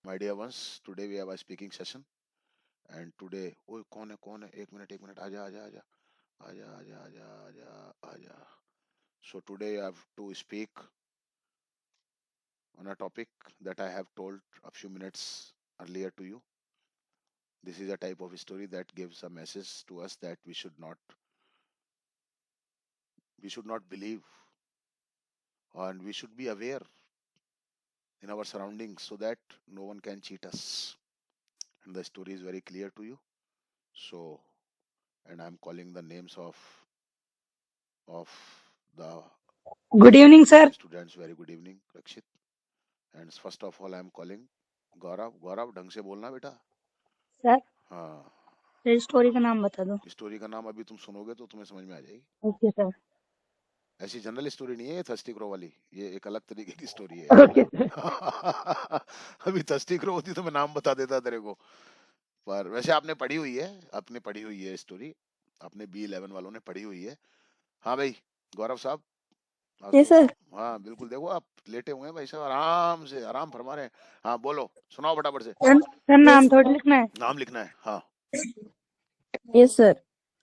My dear ones, today we have a speaking session, and today, oh, कौन है? एक minute, आजा, आजा, आजा, आजा, आजा, आजा, आजा, आजा. So today I have to speak on a topic that I have told a few minutes earlier to you. This is a type of story that gives a message to us that we should not believe, and we should be aware in our surroundings so that no one can cheat us. And the story is very clear to you. So, and I'm calling the names of the Good evening, sir. students. Very good evening, Rakshit. And first of all, I'm calling गौरव. गौरव ढंग से बोलना बेटा. Sir हाँ, ये story का नाम बता दो. स्टोरी का नाम अभी तुम सुनोगे तो तुम्हें समझ में आ जाएगी. Okay sir. ऐसी जनरल स्टोरी नहीं है ये थर्स्टी क्रो वाली. ये एक अलग तरीके की स्टोरी है. Okay sir. अभी थर्स्टी क्रो होती तो मैं नाम बता देता तेरे को. पर वैसे आपने पढ़ी हुई है स्टोरी. आपने B11 वालों ने पढ़ी हुई है. हाँ भाई गौरव साहब. आज यस तो सर. हाँ बिल्कुल. देखो आप लेटे हुए हैं भाई साहब, आराम से आराम फरमा रहे हैं. हाँ बोलो, सुनाओ फटाफट से. सर नाम थोड़ी लिखना है. नाम लिखना है. हाँ Yes sir.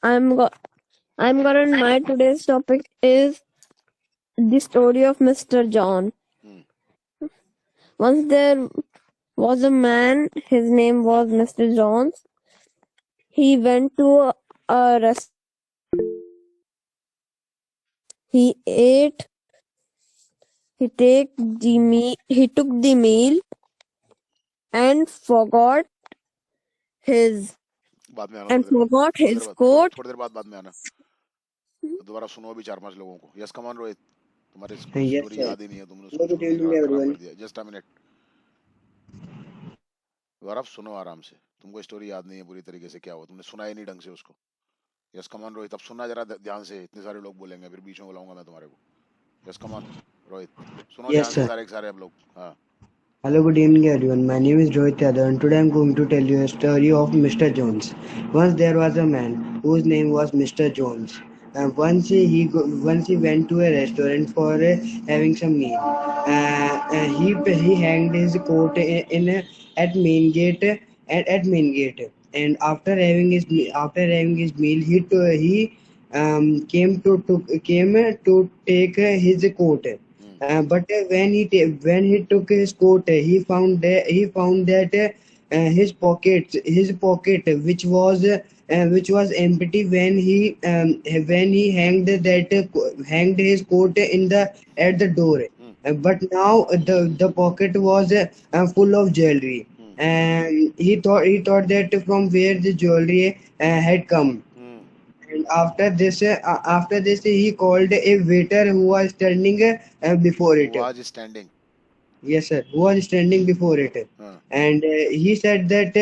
I'm gonna my today's topic is the story of Mr. John. Hmm, Once there was a man, his name was Mr. Johns. He went to a restaurant. He ate. He took the meal and forgot his बाद में आना. and थोड़ी देर बाद, forgot थोड़ी his देर बाद, coat. थोड़ी देर बाद में आना. दोबारा सुनो अभी 4-5 लोगों को. यस कमान रोहित, तुम्हारी Yes, स्टोरी sir. याद ही नहीं है. तुमने उसको Good सुन के evening, खराब कर everyone. दिया. Just a minute. गौरव सुनो आराम से. तुमको स्टोरी याद नहीं है पूरी तरीके से. क्या हुआ, तुमने सुना ही नहीं ढंग से उसको. यस कमान रोहित, अब सुनना जरा ध्यान से. इतने सारे लोग बोलेंगे, फिर बीच में बुलाऊंगा मैं तुम्हारे को. यस कमान रोहित, सुनो Yes, ध्यान से sir. सारे के सारे अब लोग. हाँ. Hello, good evening, everyone. My name is Rohit Yadav, and today I'm going to tell you a story of Mr. Jones. Once there was a man whose name was Mr. Jones. Once he went to a restaurant for having some meal. He hanged his coat at main gate main gate. And after having his meal, came to take his coat. But when he took his coat, he found that his pocket which was empty when he hanged his coat in the at the door. But now the pocket was full of jewelry, and he thought that from where the jewelry had come. And after this, he called a waiter who was standing before it. Was standing. Yes, sir. Who was standing before it. हाँ. And he said that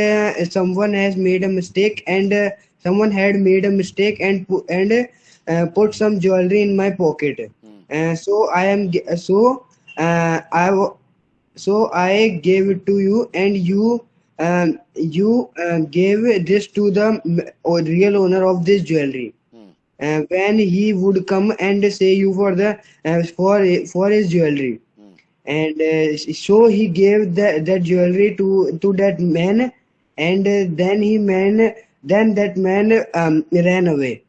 someone has made a mistake, and someone had made a mistake and put some jewelry in my pocket. So I am g- so I w- so I gave it to you, and you gave this to the real owner of this jewelry. When he would come and say you for his jewelry. And so he gave that jewelry to that man, and then that man ran away.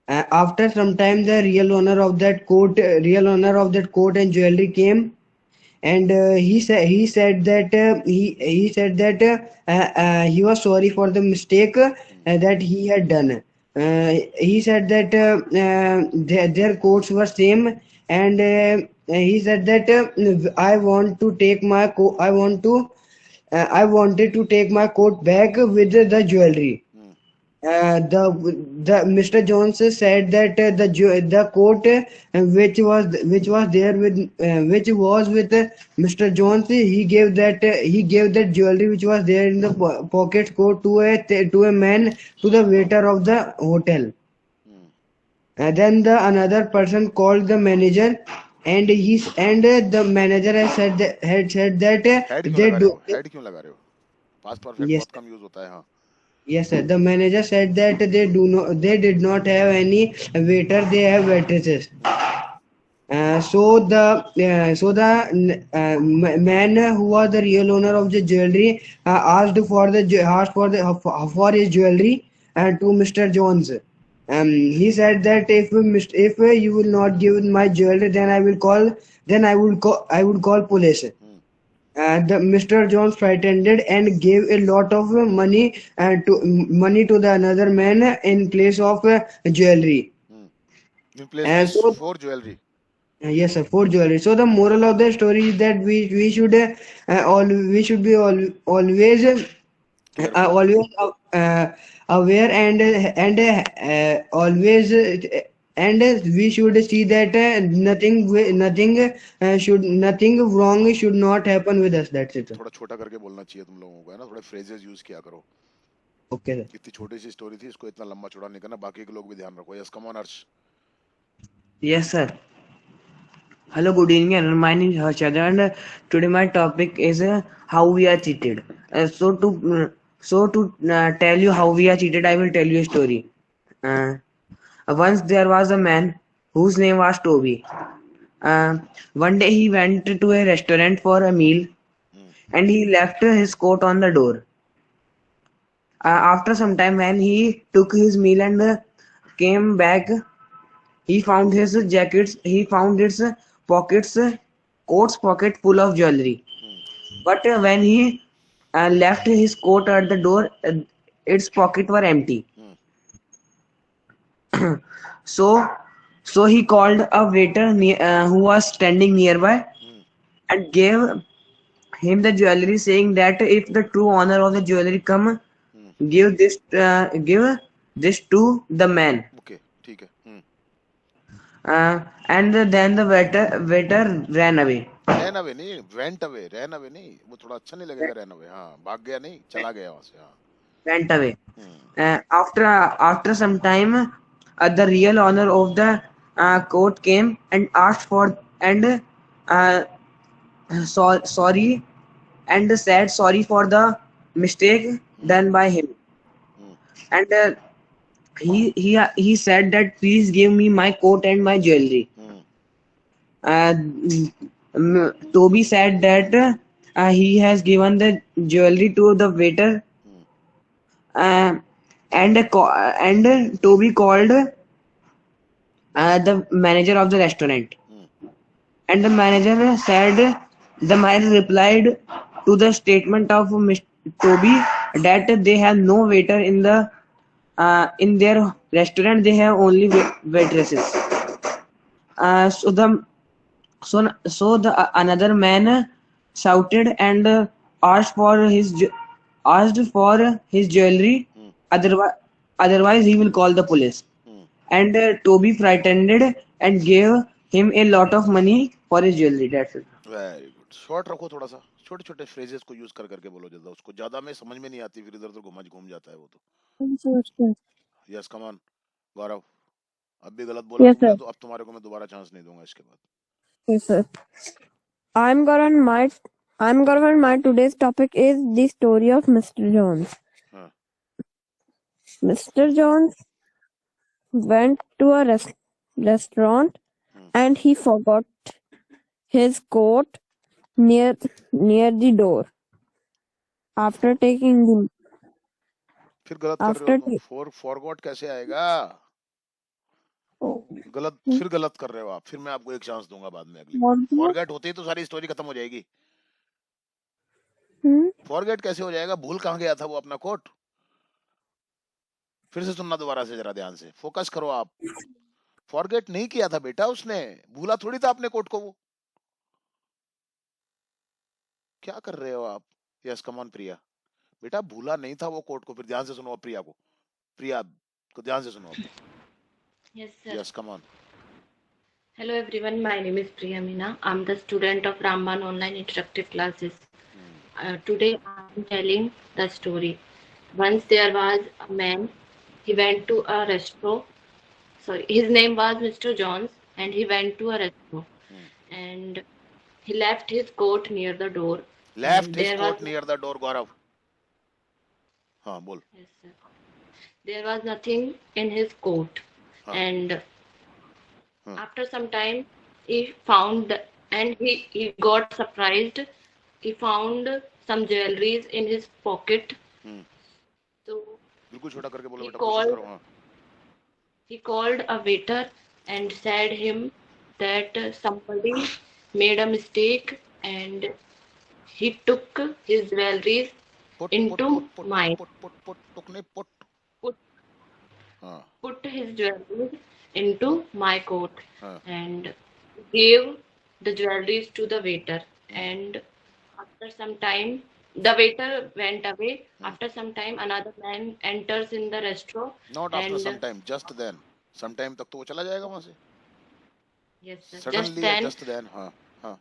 After some time, the real owner of that coat and jewelry came, and he was sorry for the mistake that he had done. He said that their coats were same, and he said that I wanted to take my coat back with the jewelry. The Mr. Jones said that the coat which was there which was with Mr. Jones, he gave that jewelry which was there in the pocket coat to a man, to the waiter of the hotel. Then the another person called the manager, and the manager had said that head क्यों they लगा रहे do. हो? Head क्यों लगा रहे हो? Past perfect Yes, बहुत कम use होता है. हाँ. yes, sir. The manager said that they did not have any waiter, they have waitresses. Man who was the real owner of the jewelry asked for his jewelry to Mr. Jones. He said that if you will not give my jewelry, then I would call police. Mr. Jones frightened and gave a lot of money to the another man in place of jewelry. In place And means so for jewelry. Yes, sir, for jewelry. So the moral of the story is that we should all we should be always Careful. always aware always and we should see that nothing wrong should not happen with us. That's it, sir. थोड़ा छोटा करके बोलना चाहिए तुम लोगों को, है ना, थोड़े फ्रेजेस यूज किया करो. Okay, sir. इतनी छोटी सी स्टोरी थी, इसको इतना लंबा चौड़ा नहीं करना, बाकी के लोग भी ध्यान रखो. यस, कम ऑन अर्श. Yes, sir. Hello, good evening, and my name is Harshada, and today my topic is how we are cheated. So to tell you how we are cheated, I will tell you a story. Uh, Once there was a man whose name was Toby. Uh, One day he went to a restaurant for a meal, and he left his coat on the door. After some time, when he took his meal and came back, he found his jackets. He found its pockets, coat's pocket full of jewelry. But when he left his coat at the door, its pocket were empty. So, so he called a waiter who was standing nearby and gave him the jewelry, saying that if the true owner of the jewelry come, give this to the man. Okay, ठीक है. And then the waiter ran away. Ran away नहीं, went away. Ran away नहीं, वो थोड़ा अच्छा नहीं लगेगा. Ran away, हाँ, भाग गया नहीं, चला गया वहां से. हाँ. Went away. After some time, the real owner of the coat came and asked for and sorry and said sorry for the mistake done by him. And he said that please give me my coat and my jewelry. Toby said that he has given the jewelry to the waiter, and Toby called the manager of the restaurant, and the manager replied to the statement of Mr. Toby that they have no waiter in their restaurant. They have only waitresses. So the another man shouted and asked for his jewelry. Otherwise he will call the police. And Toby frightened and gave him a lot of money for his jewelry. That's it. Very good. Short रखो थोड़ा सा, छोटे छोटे phrases को use करके बोलो ज्यादा. उसको ज्यादा में समझ में नहीं आती, फिर इधर उधर घूम जाता है वो तो. यस, कम ऑन गौरव. अब भी गलत बोला Yes, तुमने sir. तो अब तुम्हारे को मैं दोबारा चांस नहीं दूंगा इसके बाद. Yes, sir. I'm gonna my today's topic is the story of Mr. Jones. हाँ. Mr. Jones went to a restaurant and he forgot his coat near the door. After taking the फिर गलत कर रहे after हो तुम. Forgot कैसे आएगा? गलत, फिर गलत कर रहे हो आप. फिर मैं आपको एक चांस दूंगा बाद में अगली. फॉरगेट होते ही तो सारी स्टोरी खत्म हो जाएगी. फॉरगेट कैसे हो जाएगा? भूल कहाँ गया था वो अपना कोट? फिर से सुनना दोबारा से, जरा ध्यान से फोकस करो आप. फॉरगेट नहीं किया था बेटा उसने, भूला थोड़ी था अपने कोट को वो. क्या कर रहे हो आप? यस, कम ऑन प्रिया. बेटा भूला नहीं था वो कोट को. फिर ध्यान से सुनो प्रिया को. प्रिया को ध्यान से सुनो. Yes, sir. Yes, come on. Hello, everyone. My name is Priya Meena. I'm the student of Ramban Online Interactive Classes. Today, I'm telling the story. Once there was a man. He went to a restaurant. Sorry, his name was Mr. Jones, and he went to a restaurant. And he left his coat near the door. Left And his there coat was near the door. Gaurav, हाँ बोल. yes, sir. There was nothing in his coat. हाँ. And हाँ. after some time, he found and he got surprised. He found some jewelries in his pocket. Hmm So बिल्कुल छोटा करके बोलो he बेटा, कोशिश called करो। हाँ he called a waiter and said him that somebody made a mistake and he took his jewelries put put into put put mine. Put put put took नहीं put. Put हाँ put his jewelries into my coat हाँ and gave the jewelries to the waiter. Hmm And after some time, the waiter went away. Hmm After some time, another man enters in the restaurant not after and some time, just then. Some time तक तो वो चला जाएगा वहां से, yes, sir. Suddenly या just then. हाँ हाँ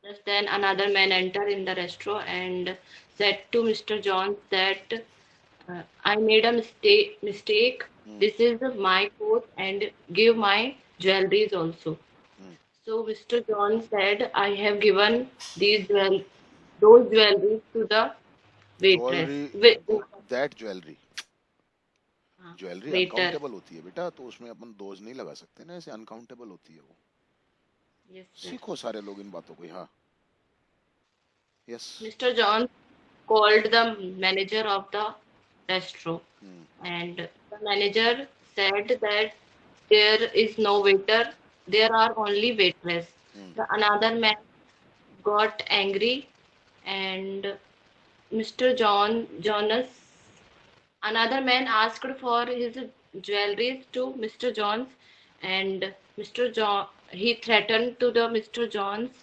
Just then another man entered in the restaurant and said to Mr. Jones that I made a mistake. Hmm This is my coat and give my jewelries also. Hmm So Mr. Jones said, I have given those jewelries to the waitress. Jewellery, that jewellery, jewellery Waiter. Uncountable होती है बेटा, तो उसमें अपन those नहीं लगा सकते ना, ऐसे अनकाउंटेबल होती है वो। Yes, sir. सीखो सारे लोग इन बातों को। हाँ yes. Mr. Jones called the manager of the restaurant and the manager said that there is no waiter, there are only waitress. The another man got angry and Mr. Jonas, another man asked for his jewelries to Mr. Jones and Mr. John he threatened to the Mr. Jones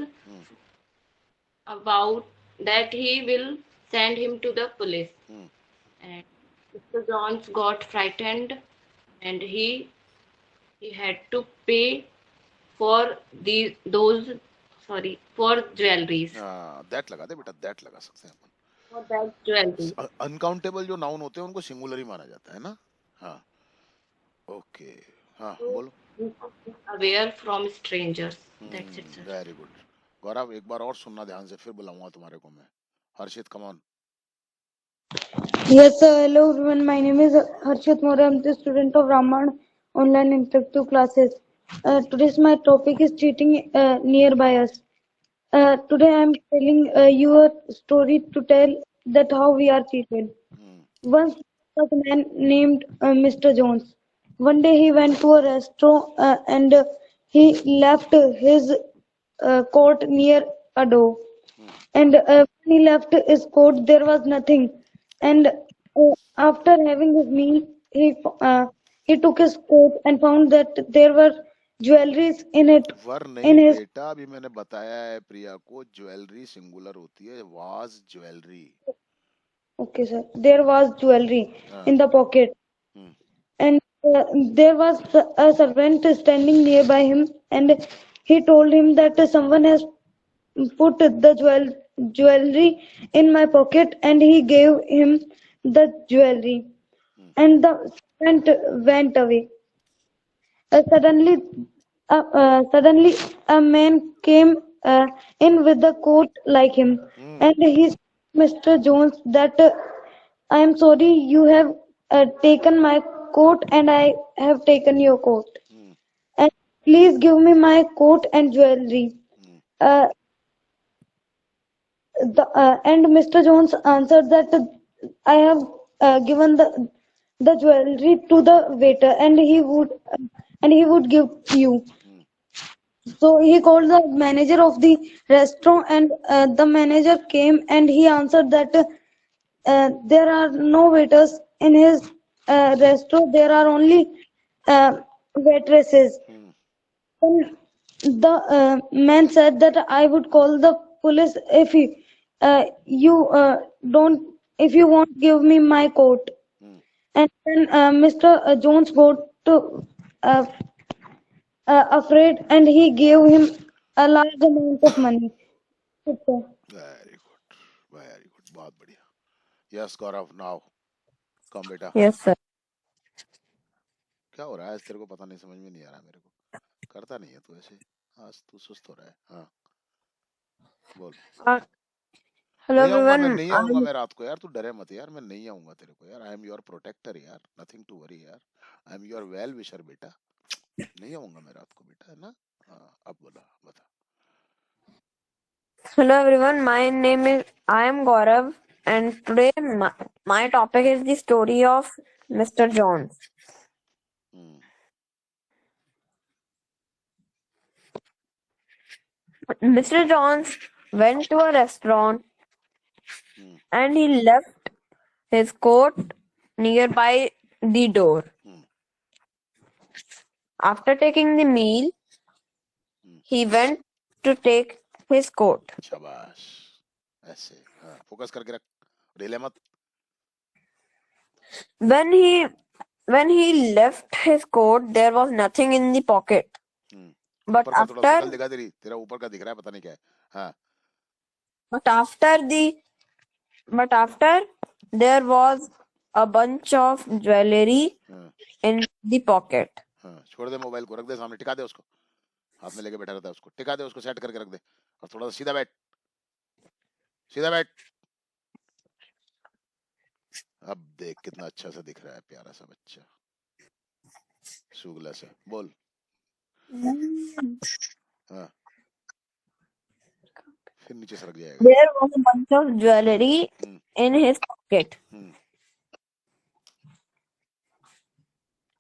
about that he will send him to the police. And Mr. Jones got frightened and he had to pay for for jewelries. That लगा दे बेटा, that लगा सकते हैं अपन। For that jewelry. Uncountable जो noun होते हैं उनको singular ही माना जाता है ना। हाँ ओके। हाँ So बोलो। we should be aware from strangers. That's it, sir. Very good. Gaurav एक बार और सुनना ध्यान से, फिर बुलाऊंगा तुम्हारे को मैं। Harshit come on. Yes, sir. Hello everyone. My name is Harshit More. I'm the student of Raman online interactive classes. Today's my topic is cheating nearby us. Today I'm telling you a story to tell that how we are cheated. Once there was a man named Mr. Jones. One day he went to a restaurant and he left his coat near a door. And when he left his coat, there was nothing. And after having his meal, he took his coat and found that there were jewelries in it. Were In नहीं his बेटा, अभी मैंने बताया है प्रिया को, jewellery singular होती है, was jewellery. okay, sir, there was jewelry in the pocket, and there was a servant standing nearby him, and he told him that someone has put the jewelry in my pocket, and he gave him the jewelry, and the servant went away. Suddenly, suddenly a man came in with a coat like him, and he said, Mr. Jones, that I am sorry, you have taken my coat, and I have taken your coat, and please give me my coat and jewelry. Uh, and Mr. Jones answered that I have given the jewelry to the waiter, and he would give you. So he called the manager of the restaurant, and the manager came and he answered that there are no waiters in his restaurant. There are only waitresses. Then the man said that I would call the police you don't if you won't give me my coat. And then Mr. Jones got uh, afraid, and he gave him a large amount of money. Okay. Very good, very good, बहुत बढ़िया। Yes गौरव, now come बेटा। Yes, sir. क्या हो रहा है आज तेरे को, पता नहीं, समझ में नहीं आ रहा मेरे को। करता नहीं है तू ऐसे, आज तू सुस्त हो रहा है। हाँ बोल। Uh, hello नहीं आऊंगा मैं, everyone. नहीं आऊंगा मैं रात को यार, तू डरे मत यार, मैं नहीं आऊंगा तेरे को यार। आई एम योर प्रोटेक्टर यार, नथिंग टू वरी यार, I am your well wisher बेटा। नहीं आऊंगा मैं रात को बेटा, है ना। अब बोला बता. Hello everyone, I am Gaurav, and today my topic is the story of Mr. Jones. Mr. Jones went to a restaurant and he left his coat nearby the door. After taking the meal, he went to take his coat. शाबाश. ऐसे focus करके रख, रेले मत. When he left his coat, there was nothing in the pocket. But ऊपर का थोड़ा शकल after दिखा तेरा ऊपर का दिख रहा है, पता नहीं क्या है. हाँ. but after there was a bunch of jewelry in the pocket. छोड़ दे मोबाइल को, रख दे सामने, टिका दे उसको. हाथ में लेके बैठा रहता है उसको, टिका दे उसको, सेट करके रख दे और थोड़ा सा सीधा बैठ, सीधा बैठ. अब देख कितना अच्छा सा दिख रहा है, प्यारा सा बच्चा, सुगला सा. बोल. हाँ. फिर नीचे सरक जाएगा. There was a bunch of jewelry in his pocket.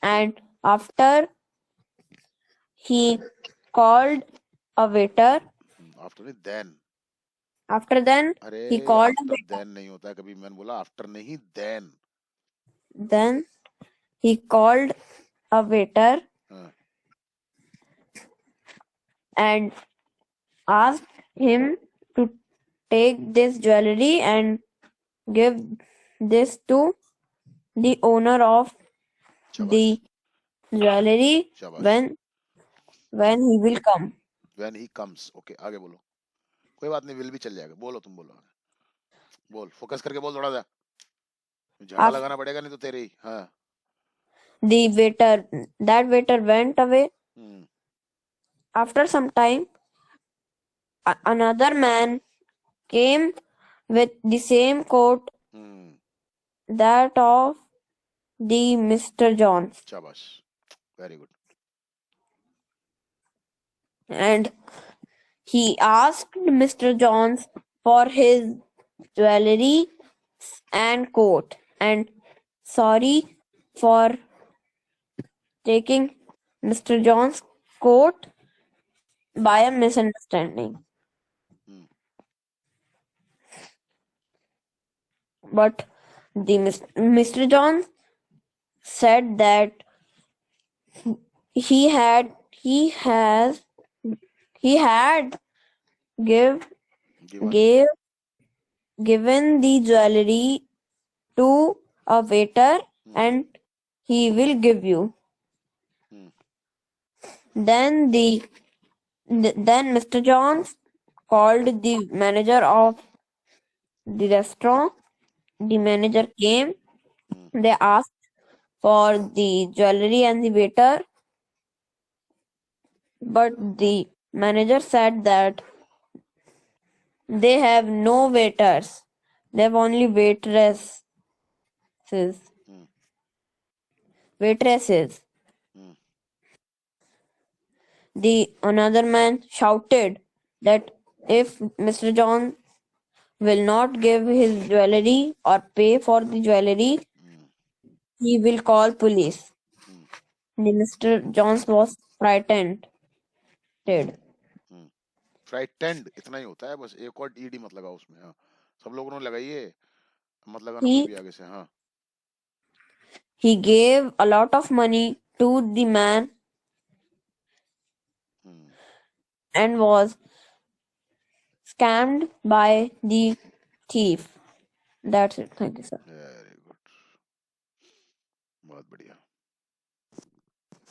And after he called a waiter. After then अरे he called a after waiter. Then नहीं होता है कभी, मैंने बोला आफ्टर नहीं, then. Then he called a waiter and asked him to take this jewelry and give this to the owner of the jewelry शाबाश. when he will come. When he comes. Okay आगे बोलो, कोई बात नहीं, will भी चल जाएगा. बोलो, तुम बोलो, बोल, फोकस करके बोल थोड़ा सा, झाड़ा लगाना पड़ेगा नहीं तो तेरे ही. हाँ. That waiter went away. After some time, another man came with the same coat that of the Mr. Jones. शाबाश, very good. And he asked Mr. Jones for his jewelry and coat and sorry for taking Mr. Jones' coat by a misunderstanding. But the Mr. Jones said that he had given the jewelry to a waiter and he will give you. Then Mr. Jones called the manager of the restaurant. The manager came. They asked for the jewelry and the waiter, but the manager said that they have no waiters. They have only waitresses. The another man shouted that if Mr. Jones will not give his jewelry or pay for the jewelry, he will call police. The Mr. Jones was frightened. Frightened इतना ही होता है, बस एक और ED मत लगाओ उसमें. हाँ, सब लोगों ने लगाई है, मत लगाना कोई भी आगे से. हाँ. He gave a lot of money to the man and was scammed by the thief. That's it. Thank you, sir. Very good. बहुत बढ़िया.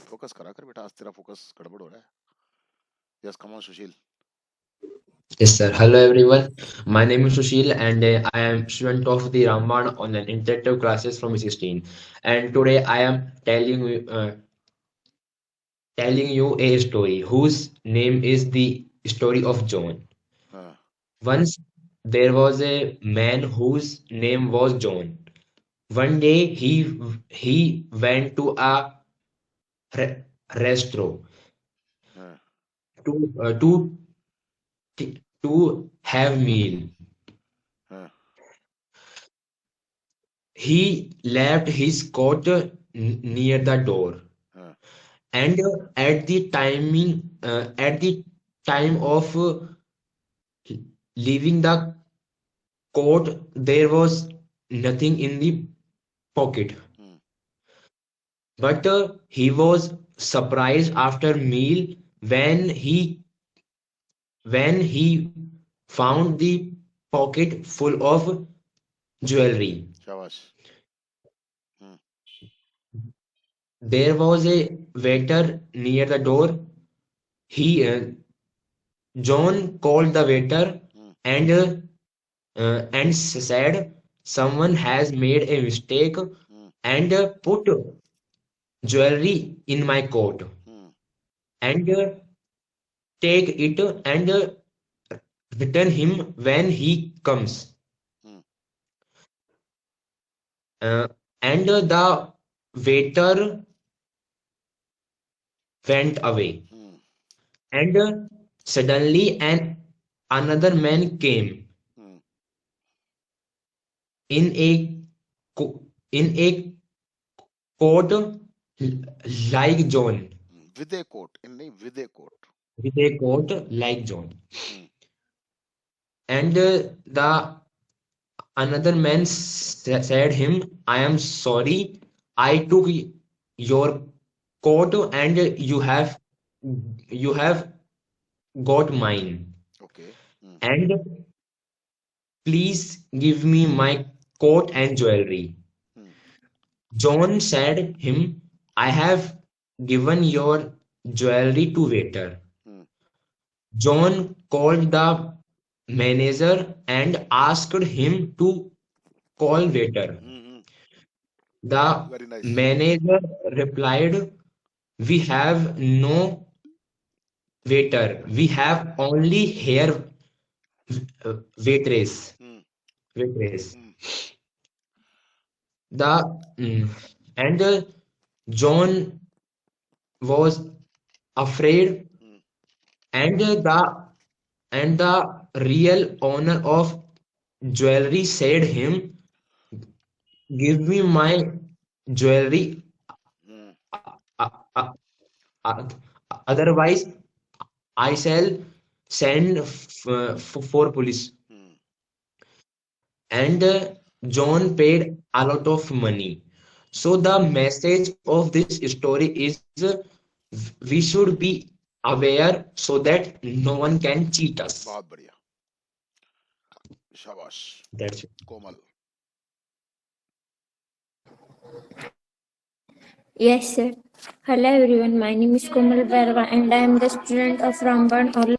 फोकस करा कर बेटा, आज तेरा फोकस गड़बड़ हो रहा है. Yes, come on, Sushil. Yes, sir. Hello, everyone. My name is Sushil, and I am student of the Ramban online interactive classes from 16. And today I am telling you a story whose name is the story of John. Once there was a man whose name was John. One day he went to a restaurant to have meal. He left his coat near the door, and at the time of leaving the coat, there was nothing in the pocket. But he was surprised after meal when he found the pocket full of jewelry. There was a waiter near the door. John called the waiter and said, "Someone has made a mistake and put jewelry in my coat, and take it and return him when he comes." And the waiter went away, and suddenly another man came in a coat like John. With a coat, with a coat. With a coat like John. And the another man said him, "I am sorry, I took your coat and you have got mine. Okay. And please give me my coat and jewelry." John said him, "I have given your jewelry to waiter." John called the manager and asked him to call waiter. The Very nice. manager replied, "We have no waiter. We have only here waitress." And John was afraid, and the real owner of jewelry said him, "Give me my jewelry, otherwise I shall send for police." And John paid a lot of money. So the message of this story is, we should be aware so that no one can cheat us. बहुत बढ़िया. शाबाश. That's it. Komal. Yes, sir. Hello, everyone. My name is Komal Berwa, and I am the student of Ramban Online.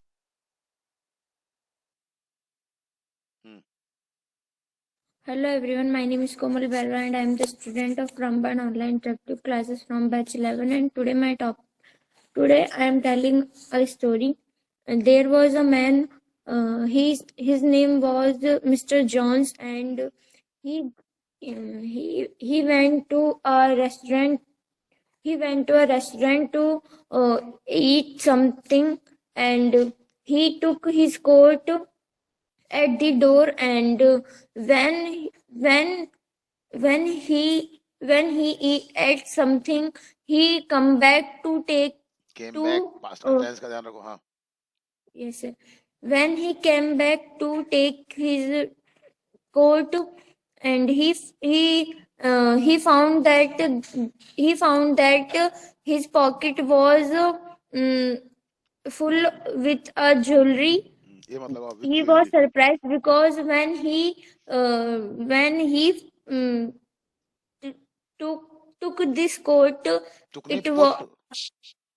Hello, everyone. My name is Komal Berwa, and I am the student of Ramban Online Interactive Classes from Batch 11. And today I am telling a story. There was a man. His name was Mr. Jones, and he went to a restaurant. He went to a restaurant to eat something, and he took his coat at the door, and when he ate something, he come back to take past tense का ध्यान रखो. हाँ. Yes, sir. When he came back to take his coat, and he found that his pocket was full with a jewelry. He was surprised because when he took this coat,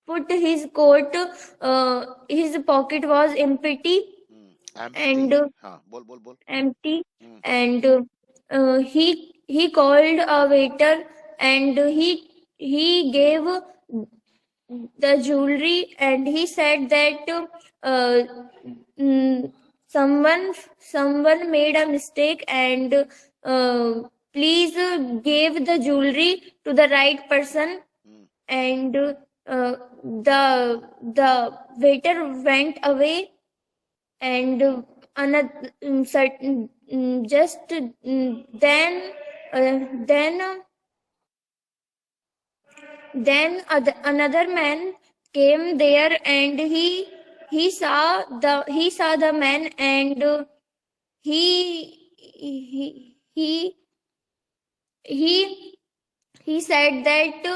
put his coat, his pocket was empty. And empty, and he called a waiter, and he gave the jewelry, and he said that someone made a mistake, and please give the jewelry to the right person. And the waiter went away, and another certain just then another man came there, and he saw the man, and he he he he said that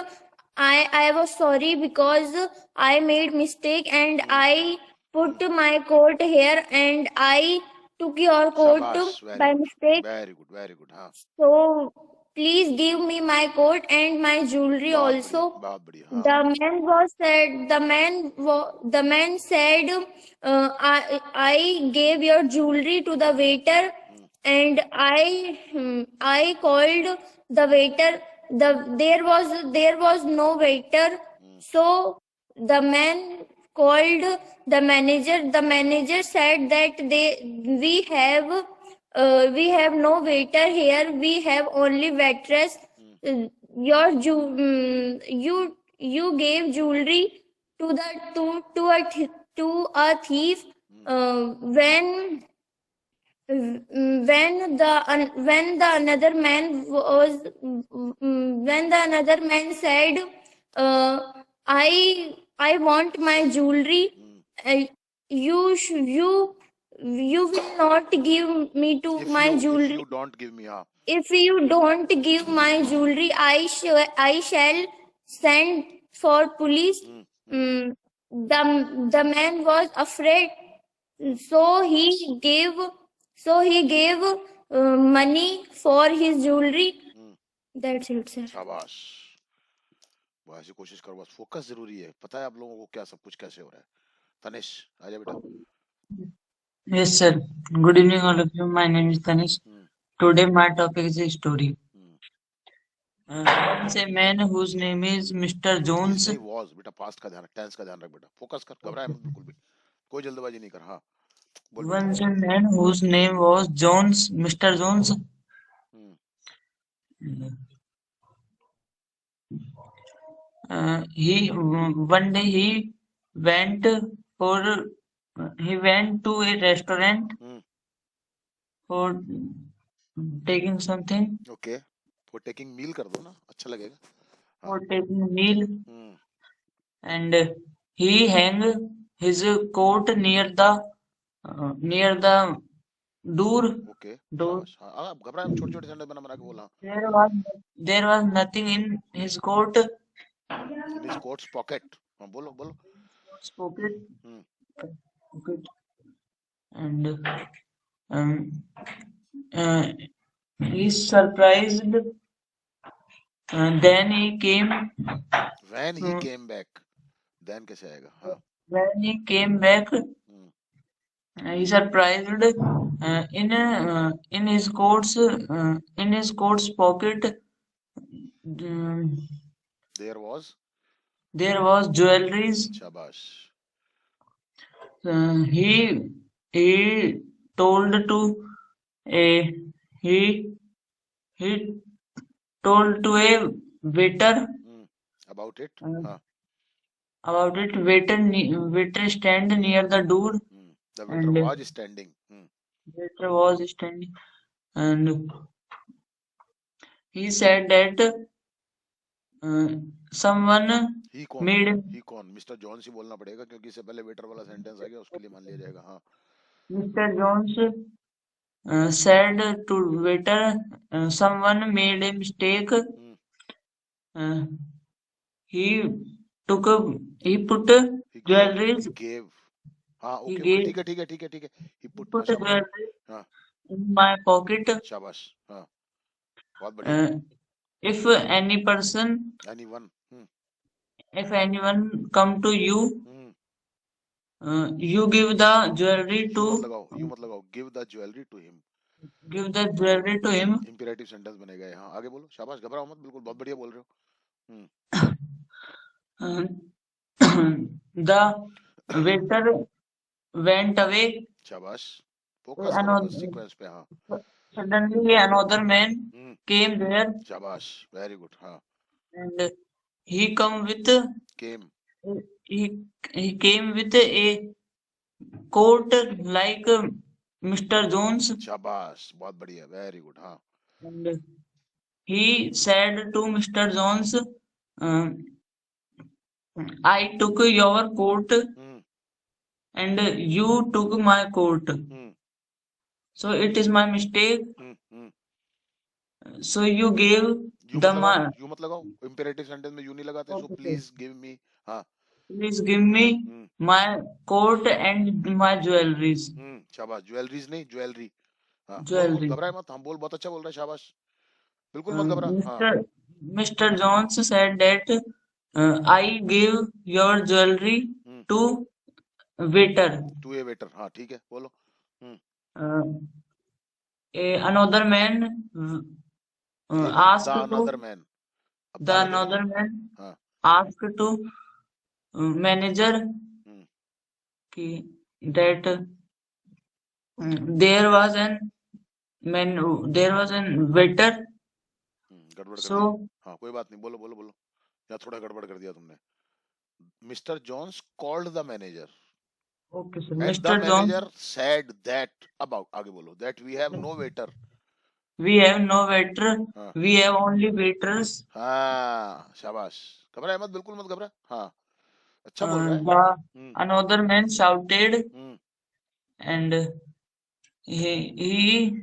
I was sorry because I made mistake, and I put my coat here, and I took your coat Shabash, very by good. mistake. Very good, very good. हाँ So please give me my coat and my jewelry बहुत also. बढ़िया, बहुत बढ़िया. हाँ The man said, I gave your jewelry to the waiter, and I called the waiter. There was no waiter, so the man called the manager. The manager said that we have no waiter here. We have only waitress. You gave jewelry to a thief. When the another man said, I want my jewelry, you will not give me to If my you jewelry. don't give me, हाँ If you don't give my jewelry, I shall send for police. The man was afraid, so he gave money for his jewelry. That's it, sir. शाबाश. वो ऐसी कोशिश करो, बस focus जरूरी है. पता है आप लोगों को क्या सब कुछ कैसे हो रहा है. तनिष आजा बेटा. Yes, sir. Good evening, all of you. My name is Tanish. Today, my topic is a story. Once a man whose name is Mr. Jones. नहीं was बेटा, पास्ट का ध्यान, टेंस का ध्यान रख बेटा. फोकस कर, घबराए मत बिल्कुल भी. कोई जल्दबाजी नहीं कर. हाँ बोल बेटा. Once a man whose name was Jones, Mr. Jones. One day he went to a restaurant for taking something. Okay. For taking meal कर दो ना, अच्छा लगेगा. For taking meal. And he hung his coat near the door. Okay. Door. हाँ आप घबराए मत, छोटे छोटे सेंटेंस बना के बोला. There was nothing in his coat. In his coat's pocket. हाँ बोलो बोलो. Coat's pocket. Pocket. And he's surprised. Then he came. When he came back. Then कैसे आएगा? हाँ. When he came back, he surprised in his coat's pocket. There was jewelries. शाबाश. He told to a a waiter about it. About it. Waiter stand near the door. The waiter was standing. Waiter was standing, and he said that someone made him. He कौन? Mister Johns ही बोलना पड़ेगा क्योंकि इससे पहले waiter वाला sentence आ गया, उसके लिए मान लिया जाएगा. हाँ. Mr. Jones said to waiter, someone made a mistake. He put jewelries. He gave. हाँ He ओके. gave. ठीक है. He put jewelries हाँ in my pocket. शाबाश. हाँ बहुत बढ़िया. If any person, if anyone come to you, you give the jewelry to. You मत लगाओ. Give the jewelry to him. Give the jewelry to him. Imperative sentence बनेगा ये. हाँ आगे बोलो. शाबाश, घबराओ मत, बिल्कुल बहुत बढ़िया बोल रहे हो. The waiter went away. शाबाश. फोकस करो सीक्वेंस पे. हाँ. Suddenly another man came there. शाबाश. Very good. हाँ. And he come with. Came. he came with a coat like Mr. Jones, शाबाश, बहुत बढ़िया, वेरी गुड. हाँ. and he said to Mr. Jones, I took your coat and you took my coat. So it is my mistake. So you gave you the मत लगाओ, you मत लगाओ, imperative sentence में you नहीं लगाते. So please give me. हाँ. please give me my coat and my jewelries. शाबाश. Jewelleries नहीं, ज्वेलरी. हाँ, बोल बोल, Jewelry. घबराए मत. हाँ, बोल, बहुत अच्छा बोल रहा है. शाबाश, बिल्कुल मत घबरा. हाँ. Mr. Jones said that I gave your jewelry to waiter. To a waiter. हाँ, ठीक है, बोलो. Another man asked the to another man. the another man हाँ. asked to manager that there was an waiter. गड़बड़ कर So दी. हाँ, कोई बात नहीं, बोलो बोलो बोलो. या थोड़ा गड़बड़ कर दिया तुमने. Mr. Jones called the manager. okay, sir. And Mr. the Jones manager said that about, आगे बोलो, that we have no waiter. we have no waiter. हाँ. We have only waiters. हाँ, शाबाश. घबराए मत, बिल्कुल मत घबरा. हाँ, अच्छा बोल रहा है. Another man shouted, and he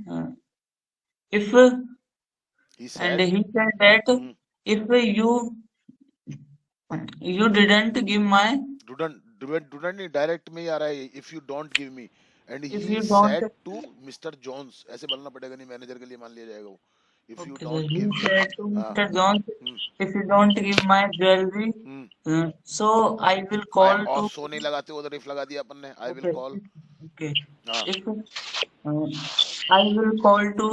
if he said, and he said that if you didn't give my डूडंट नहीं, डायरेक्ट में ही आ रहा है. If you don't give me. And if he you said don't to mister John's. ऐसे बोलना पड़ेगा, नहीं manager के लिए मान लिया जाएगा वो. If you okay, sir. Don't He give me. said to हाँ. Mr. Jones, if you don't give my jewelry, so I will I call am to so नहीं लगाते, उधर इफ लगा दिया अपन ने. I will okay, call. okay. हाँ. If I will call to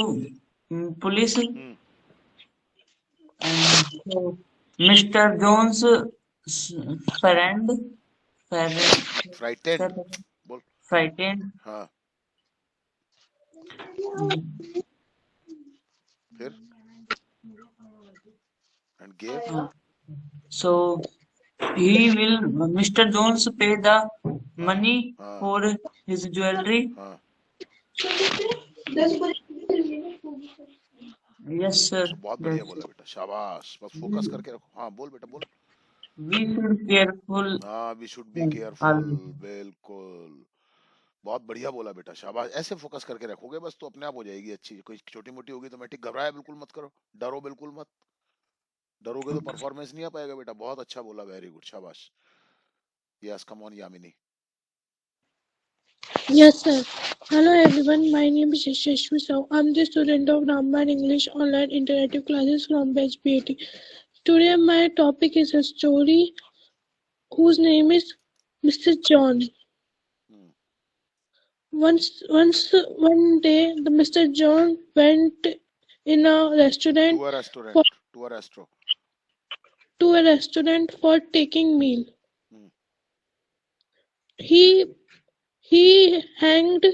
police, and so Mr. Jones' friend frightened. बोल. frightened. हाँ. फिर and gave. So Mr. Jones pay the money for his jewelry. हाँ. Yes, sir. बहुत बढ़िया बोला बेटा, शाबाश. बस फोकस करके रखो. हाँ, बोल बेटा, बोल. We should careful. हाँ, we should be careful. बिल्कुल, बहुत बढ़िया बोला बेटा, शाबाश. ऐसे फोकस करके रखोगे बस तो अपने आप हो जाएगी अच्छी. कोई छोटी मोटी होगी तो मैं ठीक. घबराया बिल्कुल मत करो, डरो बिल्कुल मत. डरोगे तो परफॉर्मेंस नहीं आ पाएगा बेटा. बहुत अच्छा बोला, वेरी गुड, शाबाश. Yes, come on Yamini. Yes, sir. Hello, everyone. My name is Yashashvi Sahu. I'm the student of Ramban English Online Interactive Classes from Batch PAT. Today, my topic is a story whose name is Mr. John. One day, the Mr. John went in a restaurant to a restaurant for taking meal. He hanged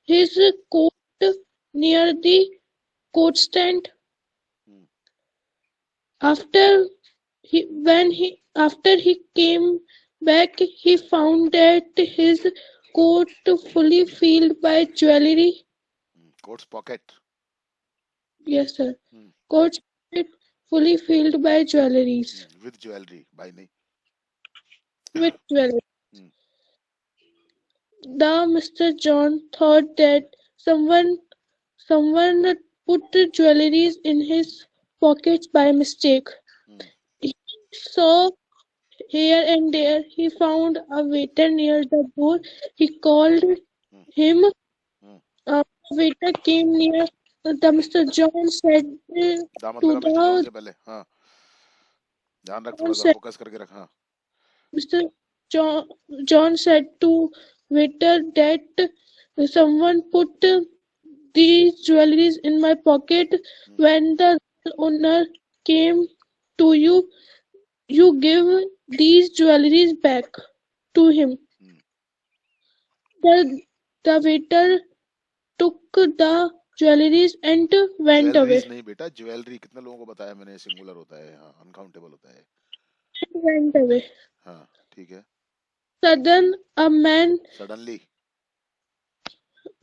his coat near the coat stand. After he came back, he found that his coat fully filled by jewelry. Coat's pocket. Yes, sir. Coat's pocket fully filled by jewelries. With jewelry, by me. With jewelry. The Mr. John thought that someone put jewelries in his pockets by mistake. He saw here and there. He found a waiter near the door. He called him. A waiter came near. The Mr. John said to the हाँ. ध्यान रख, थोड़ा focus करके रख. हाँ. Mr. John said to waiter that someone put these jewelries in my pocket. When the owner came to you, you give these jewelries back to him. The waiter took the jewelries and went away. नहीं बेटा, jewellery. कितने लोगों को बताया मैंने, singular होता है. हाँ, अनकाउंटेबल होता है. Went away. हाँ, ठीक है. Sudden a man. Suddenly.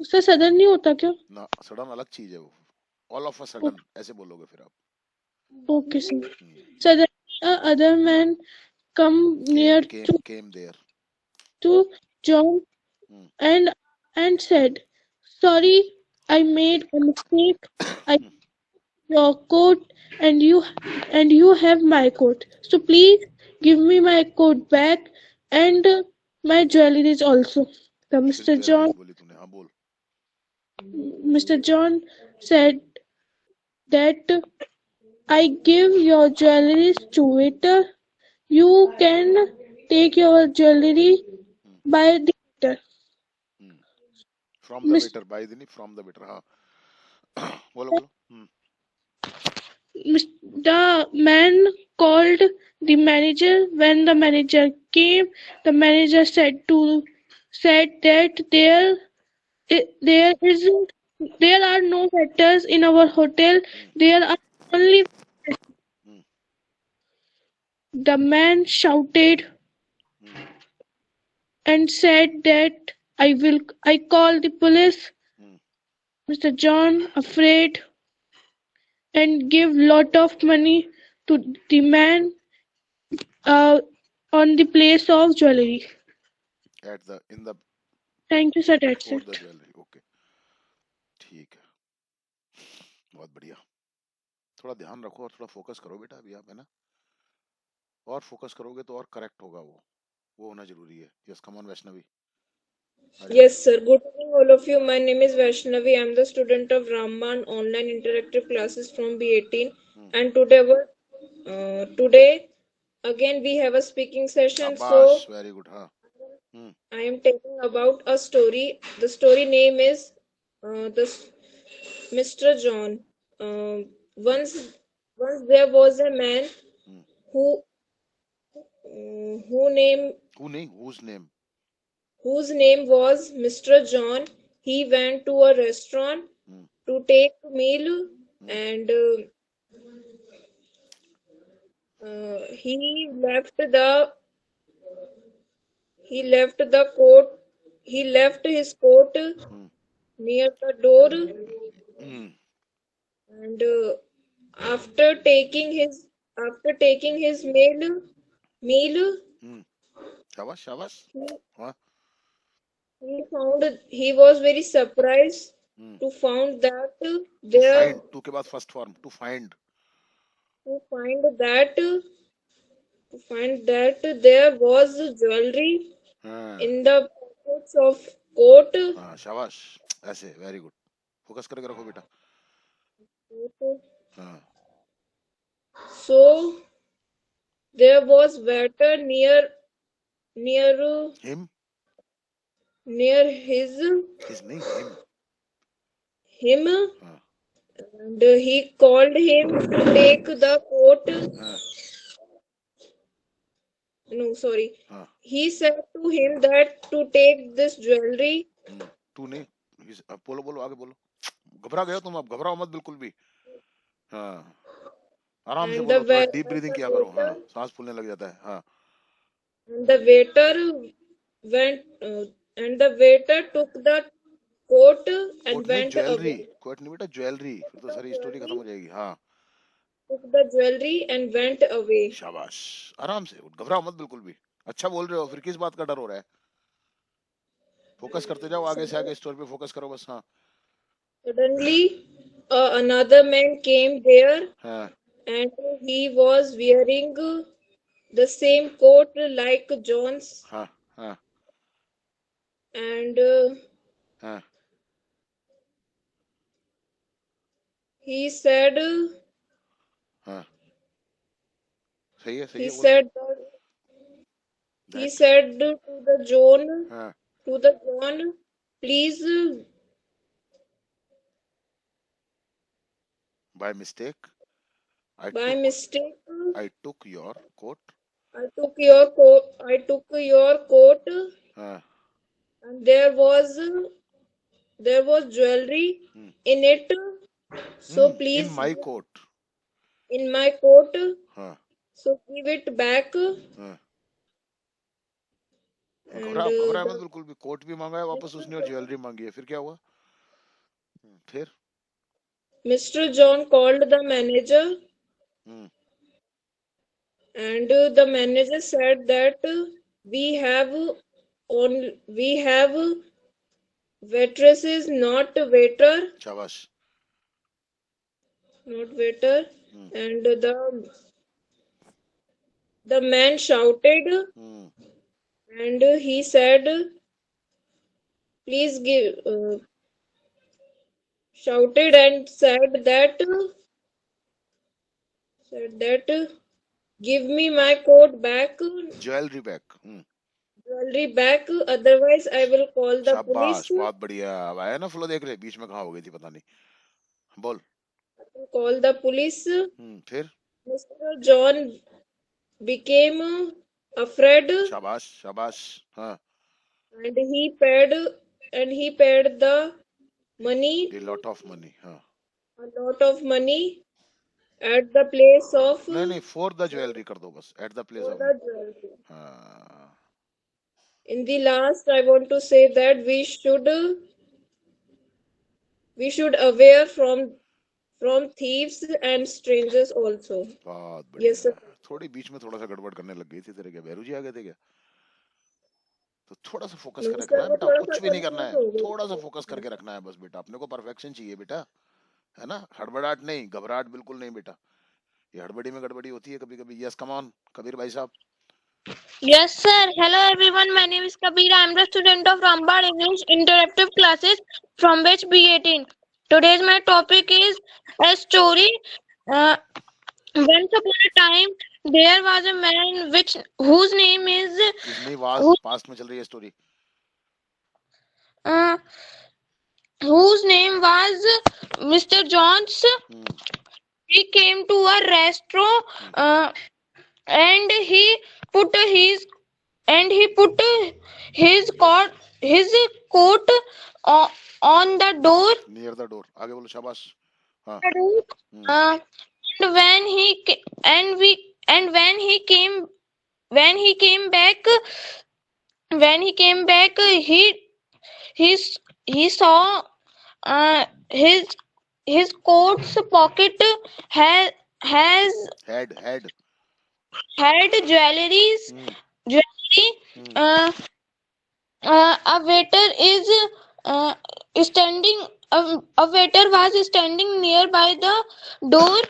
Sir sudden नहीं होता क्या? ना, सडन अलग चीज है वो. All of a sudden ऐसे बोलोगे फिर आप. Okay, sir. Sudden other man come near Came there. to John and said, "Sorry, I made a mistake. I your coat and you have my coat. So please give me my coat back and my jewelry also." So Mr. John said that I give your jewelry to waiter. You can take your jewelry by the waiter. From the waiter, by the नहीं, from the waiter. हाँ. बोलो. The man called the manager. When the manager came, the manager said that there are no waiters in our hotel. There are only. The man shouted and said that I call the police. Mr. John, afraid, and give lot of money to the man on the place of jewelry. In the. Thank you, sir. That's For it. the jewelry. Okay. ठीक है. बहुत बढ़िया. थोड़ा ध्यान रखो और थोड़ा focus करो बेटा अभी आप, है ना. और फोकस करोगे तो और करेक्ट होगा वो होना जरूरी है. Yes, come on Vaishnavi. Yes, sir. Good evening, all of you. My name is Vaishnavi. I am the student of Ramban online interactive classes from B18. And today again we have a speaking session. Shabash, So very good. Huh? I am telling about a story. The story name is Mr. John. Once there was a man who whose name was Mr. John. He went to a restaurant to take meal and he left his coat near the door and after taking his meal Shabash. Huh? he was very surprised to found that there To के बाद first form to find that there was jewelry in the pockets of coat. शाबाश, ऐसे. Very good. Focus करके रखो बेटा. So there was waiter near him. Near his name, him and he called him to take the coat. No, sorry. He said to him that to take this jewelry. तू नहीं. बोलो आगे बोलो. घबरा गए हो तुम, अब घबराओ मत बिल्कुल भी. हाँ, आराम से बोलो. थोड़ा डीप ब्रीदिंग किया करो. हाँ, सांस फूलने लग जाता है. हाँ. The waiter took the coat and went away. Coat नहीं बेटा, ज्वेलरी. फिर तो सारी स्टोरी खत्म हो जाएगी. हाँ. Took the jewelry and went away. शाबाश, आराम से. घबराओ मत बिल्कुल भी. अच्छा बोल रहे हो. फिर किस बात का डर हो रहा है? फोकस करते जाओ, आगे से आगे स्टोरी पे फोकस करो बस. हाँ. Suddenly another man came there and he was wearing the same coat like John's. And he said he said to the John, please. By mistake, I took your coat. I took your coat. And there was jewelry in it. So please. In my coat. In my coat. So give it back. घबरा मत बिल्कुल भी। Coat भी मांगा है वापस उसने और ज्वेलरी मांगी है, फिर क्या हुआ? फिर Mr. John called the manager, and the manager said that we have waitresses, not waiter. शाबाश। Not waiter. And the man shouted, and he said, please give shouted and said that give me my coat back, jewellery back. jewelry back, otherwise I will call the police. शाबाश, बहुत बढ़िया। अब आया ना flow, देख रहे बीच में कहाँ हो गई थी पता नहीं। बोल। Call the police. फिर Mr. John became afraid, शाबाश शाबाश। हाँ, and he paid the money, a lot of money। हाँ, a lot of money at the place of नहीं for the jewelry कर दो बस, at the place for of। the jewelry. हाँ, In the last, I want to say that we should aware from thieves and strangers also. बहुत बढ़िया। Yes, sir. थोड़ी बीच में थोड़ा सा गड़बड़ करने लग गई थी तेरे, क्या बैरू जी आ गए थे क्या? तो थोड़ा सा फोकस No, करके sir, रखना है वो बेटा, थोड़ा कुछ सा भी नहीं करना confuse है, हो गई। थोड़ा सा फोकस करके रखना है बस बेटा। अपने को परफेक्शन चाहिए बेटा, है ना? हड़बड़ाहट नहीं, घबराहट बिल्कुल नहीं बेटा। ये हड़बड़ी में गड़बड़ी होती है कभी कभी। यस, कम ऑन कबीर भाई साहब। Yes, sir. Hello, everyone. My name is Kabir. I am the student of Rambad English Interactive Classes from batch B18. Today's my topic is a story. Once upon a time, there was a man whose name is नहीं, was past में चल रही है story. whose name was Mr. Jones. He came to a restaurant and he put his coat on the door. Near the door, आगे बोलो। शाबाश। हाँ। And when he came back, he saw his coat's pocket had jewelry. A waiter is standing. A waiter was standing nearby the door.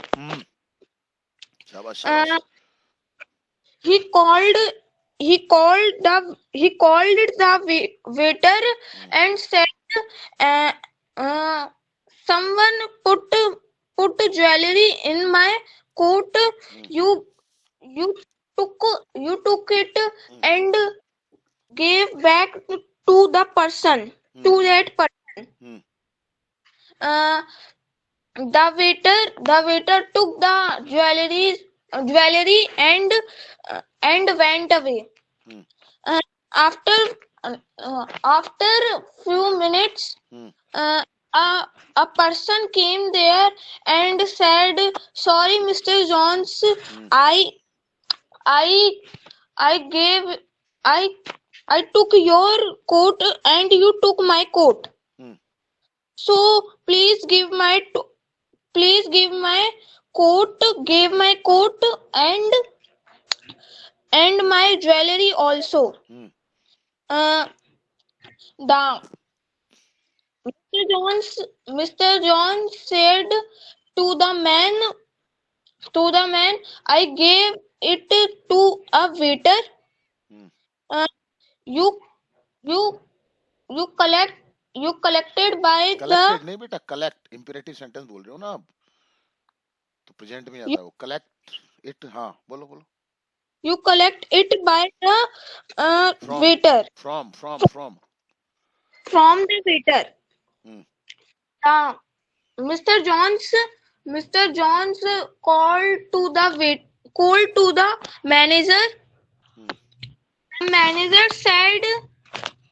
शाबाश शाबाश। He called the waiter and said, someone put jewelry in my coat. You took it and gave back to the person, to that person. The waiter took the jewelry and went away. After few minutes, a person came there and said, sorry, Mr. Jones, I took your coat and you took my coat. So please give my coat, and my jewelry also. Mr. Jones said to the man, I gave it to a waiter. You collected by collected नहीं बेटा, collect imperative sentence बोल रहे हो ना आप, तो present में आता है वो। Collect it. हाँ, बोलो बोलो। You collect it by the waiter. From the waiter. Mr. Jones called to the manager.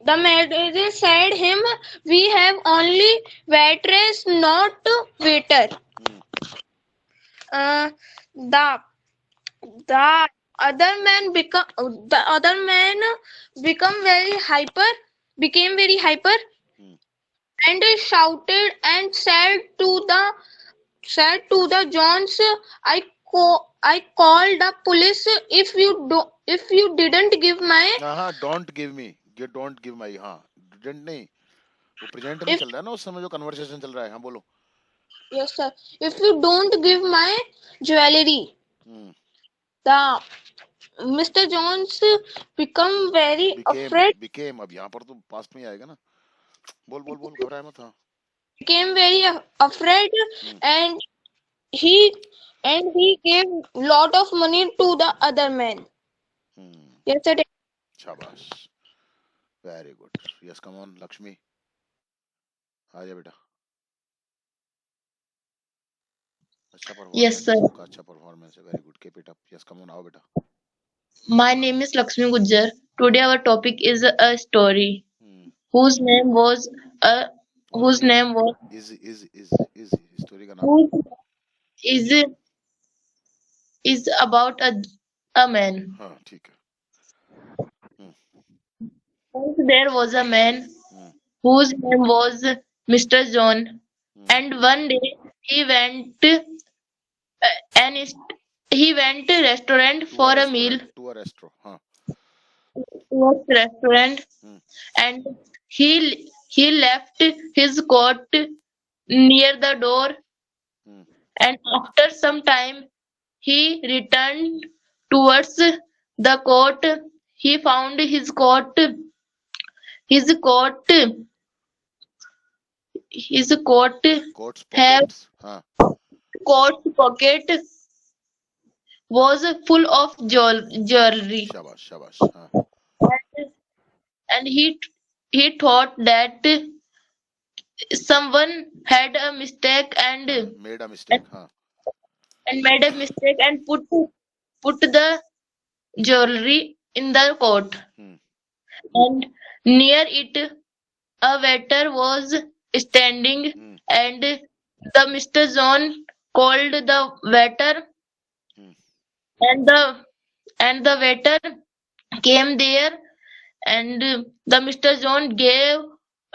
The manager said him, we have only waitress, not waiter. The other man become the other man become very hyper became very hyper and shouted and said to the Jones, I called the police if you didn't give my don't give me, don't give my, हाँ didn't नहीं, वो present में if चल रहा है ना उस समय जो कन्वर्सेशन चल रहा है, हाँ बोलो. yes sir, if you don't give my jewelry, the Mr. Jones become very afraid. became अब यहाँ पर तो पास्ट में ही आएगा ना. बोल बोल बोल, घबराए मत. हाँ. Became very afraid and he gave lot of money to the other man. Yes sir. शाबाश, very good. Yes, come on Lakshmi, आ जा बेटा. अच्छा परफॉर्मेंस. Yes, sir. सबका अच्छा परफॉर्मेंस है, very good, keep it up. Yes, come on, आओ बेटा. My name is Lakshmi Gujjar. Today our topic is a story whose name was is story का नाम is is about a man. हाँ ठीक है. Once there was a man whose name was Mr. John, and one day he went and he went to restaurant for a meal. To a restaurant, हाँ. To a restaurant, and he left his coat near the door, and after some time he returned towards the court. He found his coat Coat's have pockets, हाँ. coat's pocket was full of jewelry, शाबाश शाबाश, हाँ. and he thought that someone had a mistake and made a mistake, हाँ. and made a mistake and put the jewelry in the coat. And near it a waiter was standing, and the Mr. John called the waiter, and the waiter came there, and the Mr. John gave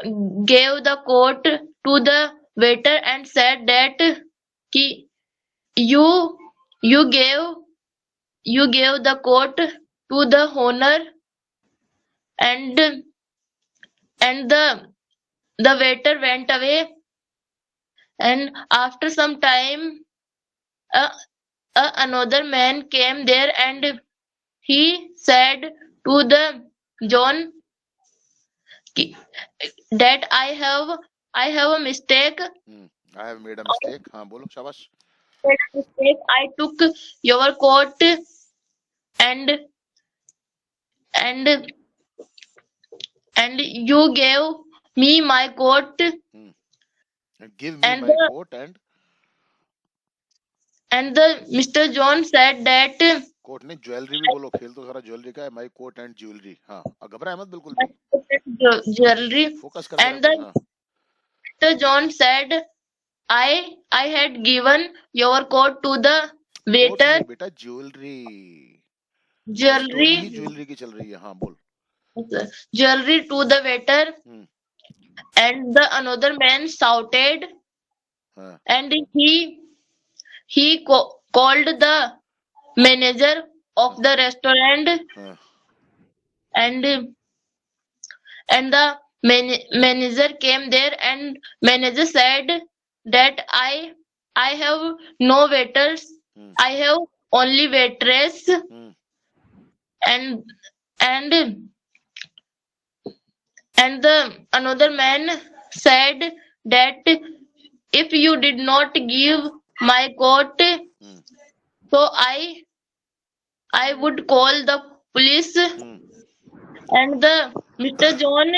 the coat to the waiter and said that ki, you gave the coat to the owner, and the waiter went away. And after some time another man came there, and he said to the John that I have a mistake. I have made a mistake, हाँ बोलो, शाबाश. I took your coat and you gave me my coat. Give me my coat and the Mr. John said that coat नहीं, jewellery भी बोलो, खेल तो सारा jewellery का है. माय कोट एंड ज्वेलरी, हाँ. घबराए मत बिल्कुल भी. Jewelry. फोकस कर. And the Mr. John said, I had given your coat to the waiter. बेटा ज्वेलरी की चल रही है, हाँ बोल. Jewelry to the waiter, and the another man shouted, and he called the manager of the restaurant, and the manager came there, and manager said that I have no waiters, I have only waitress. And the another man said that if you did not give my coat, so I would call the police. And the Mr. John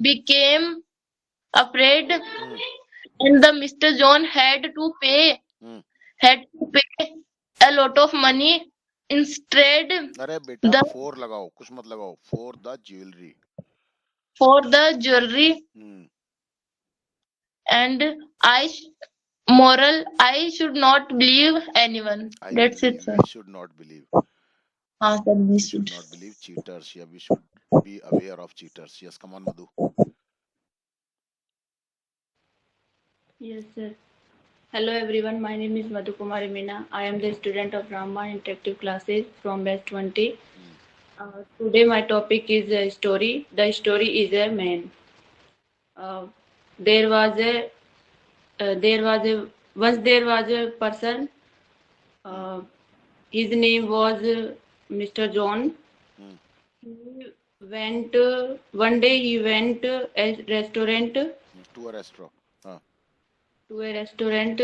became afraid, and the Mr. John had to pay a lot of money instead. अरे बेटा 4 लगाओ, कुछ मत लगाओ. For the jewelry. And I should not believe anyone. That's it, sir. I should not believe. हाँ sir We this should not believe cheaters. Yeah, we should be aware of cheaters. Yes, come on, Madhu. Yes, sir. Hello everyone, my name is Madhu Kumari Meena. I am the student of Raman Interactive Classes from batch 20. Today my topic is a story. The story is a man. Uh, there was a once there was a person. His name was Mr. John. He went one day. He went a restaurant. To a restaurant. To a restaurant.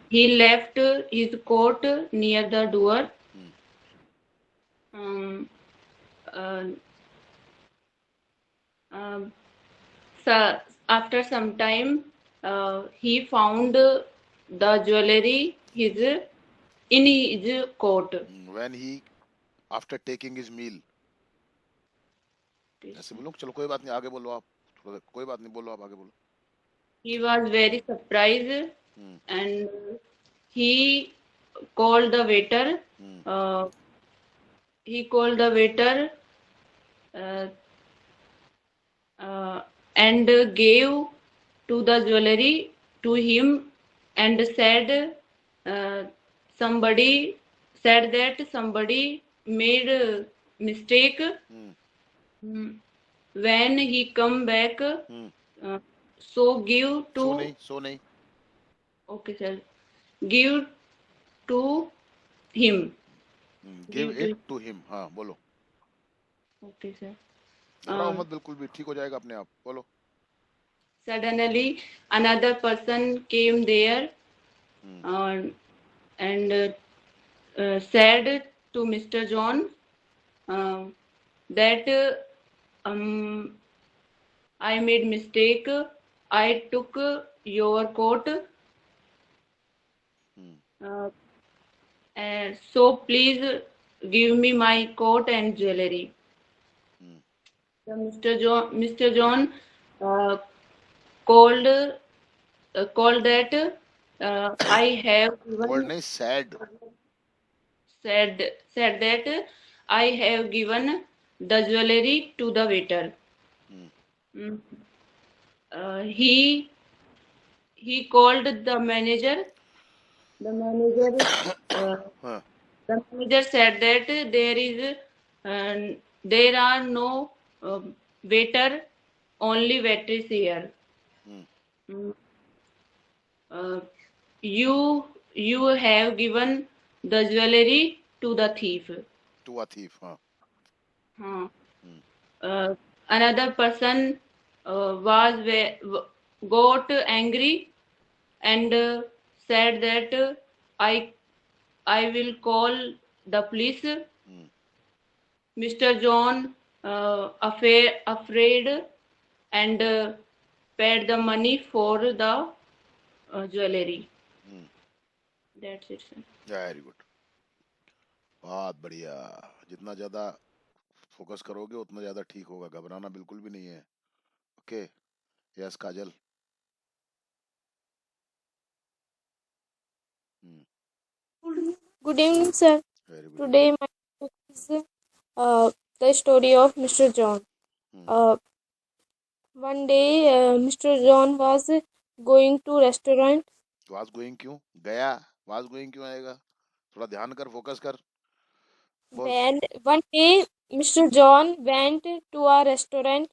He left his coat near the door. Uh, so after some time, he found the jewelry in his coat. When he, after taking his meal. ऐसे बोलो, चलो कोई बात नहीं, आगे बोलो आप, कोई बात नहीं, बोलो आप, आगे बोलो. He was very surprised and he called the waiter. He called the waiter and gave to the jewelry to him and said somebody said that somebody made a mistake. When he come back, so give to. So nahi. Okay, sir. Give to him. Give it to him. हाँ बोलो. Okay, sir. घबराओ मत, बिल्कुल भी ठीक हो जाएगा अपने आप, बोलो. Suddenly, another person came there and said to Mr. John that I made mistake. I took your coat. So please give me my coat and jewelry. So Mr. John called that I have given. Called nahi, said. Said that I have given the jewelry to the waiter. He called the manager. The manager said that there are no waiter, only waitress here. You have given the jewelry to the thief. To a thief, Another person got angry and said that I will call the police. Mr. John afraid and paid the money for the jewelry. That's it, sir. Very good. बहुत बढ़िया. जितना ज्यादा focus करोगे उतना ज्यादा ठीक होगा, घबराना बिल्कुल भी नहीं है. Okay. Yes Kajal. Good evening, sir. Today my topic is the story of Mr. John. One day, Mr. John was going to restaurant. Was going क्यों? गया. Was going क्यों आएगा? थोड़ा ध्यान कर, फोकस कर. And one day, Mr. John went to a restaurant.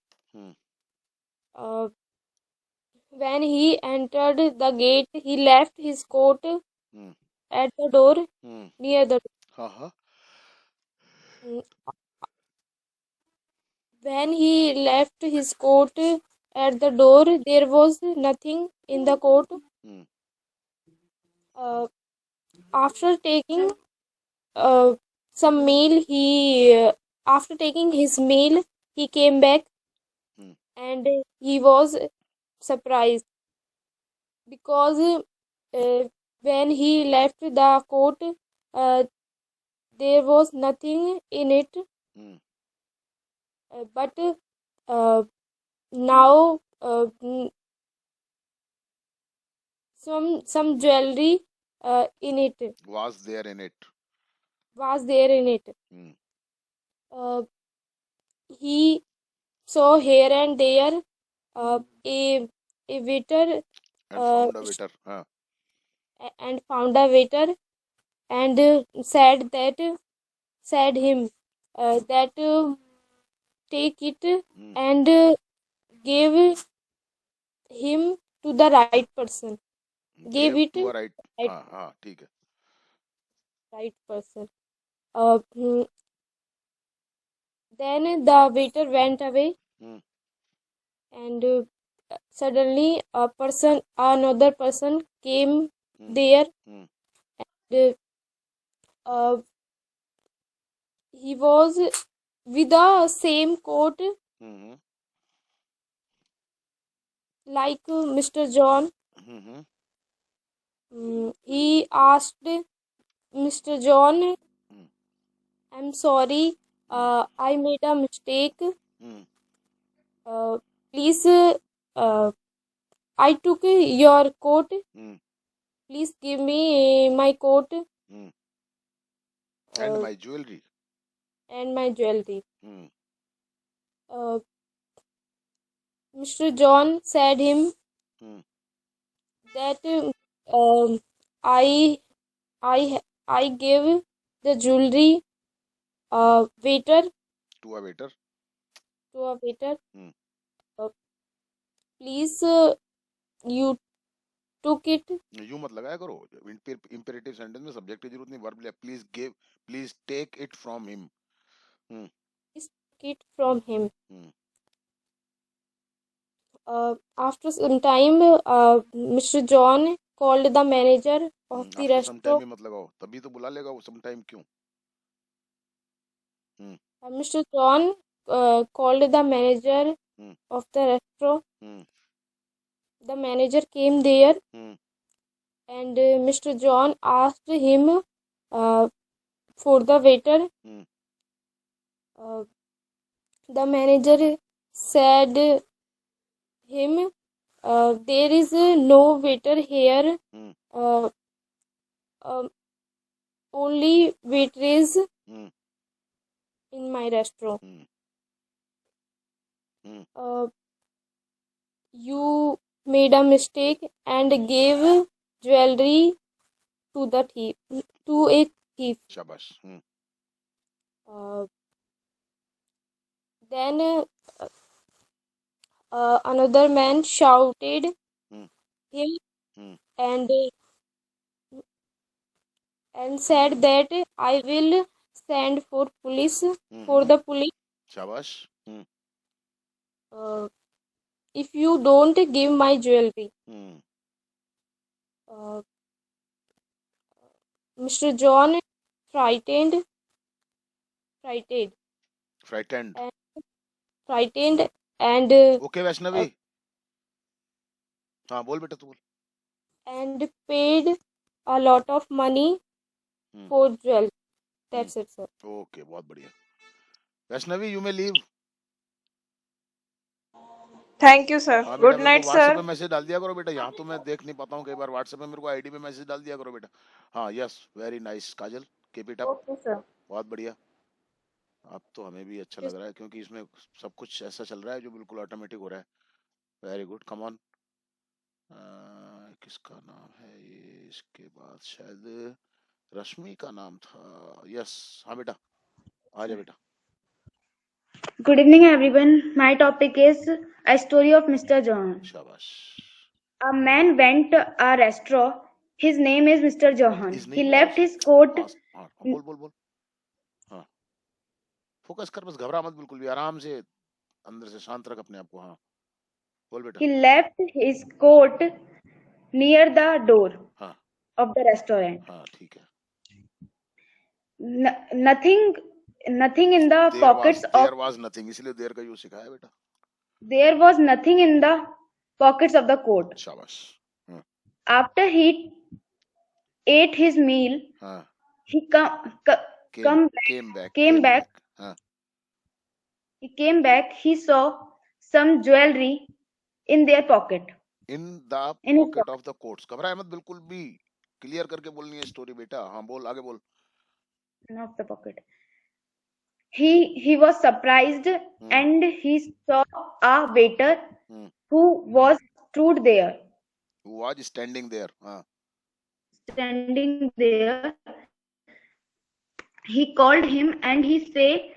When he entered the gate, he left his coat at the door near the door. When he left his coat at the door, there was nothing in the coat. After taking some meal, after taking his meal, he came back and he was surprised because when he left the coat, there was nothing in it. But now some jewelry in it. Was there in it. was there in it. He saw here and there a waiter and found a waiter and said him that take it and gave him to the right person. Gave it to a right ठीक है right person. Then the waiter went away and suddenly another person came there and he was with the same coat like Mr. John. He asked Mr. John, I'm sorry, I made a mistake. Please, I took your coat. Please give me my coat. And my jewelry. Mr. John said him that I gave the jewelry waiter to a waiter. Please, you took it. You मत लगाया करो imperative sentence में subject की जरूरत नहीं verb please take it from him. Please take it from him. After some time, Mr. John called the manager of the restaurant. Some time भी मत लगाओ तभी तो बुला लेगा वो some time क्यों? Mr. John called the manager of the restaurant. The manager came there and Mr. John asked him for the waiter. The manager said him, there is no waiter here, only waitress in my restaurant. You made a mistake and gave jewelry to a thief. Shabash. Then another man shouted him and said that I will send for police for the police. Shabash. If you don't give my jewelry. Mr. John frightened and okay Vaishnavi हाँ बोल बेटा तू बोल and paid a lot of money for jewelry. That's it, sir. Okay, बहुत बढ़िया. Vaishnavi you may leave. Thank you, sir. Good night, sir. WhatsApp पे message डाल दिया करो बेटा यहाँ तो मैं देख नहीं पाता हूँ कई बार व्हाट्सएप पे मेरे को आईडी पे मैसेज डाल दिया करो बेटा. हाँ yes very nice Kajal keep it up. Okay, sir. बहुत बढ़िया. अब तो हमें भी अच्छा लग रहा है क्योंकि इसमें सब कुछ ऐसा चल रहा है जो बिल्कुल ऑटोमेटिक हो रहा है. Very good come on. किसका नाम है ये इसके बाद शायद रश्मि का नाम था. यस हाँ बेटा आ जा बेटा. Good evening, everyone. My topic is a story of Mr. John. Shabash. A man went to a restaurant. His name is Mr. Johan. He left his coat. बोल. हाँ. फोकस कर बस घबरा मत बिल्कुल भी आराम से अंदर से शांत रख अपने आप को. हाँ. बोल बेटा. He left his coat near the door of the restaurant. हाँ ठीक है. Nothing in the pockets of. There was nothing. इसलिए देर का यूज सिखाया बेटा. There was nothing in the pockets of the coat. शाबाश. After he ate his meal, he came back. He came back. He saw some jewelry in their pocket. In the pocket of the coats. घबराए मत बिल्कुल भी. Clear करके बोलनी है story बेटा. हाँ बोल आगे बोल. of the pocket. He was surprised and he saw a waiter who was stood there. Who was standing there? Standing there. He called him and he said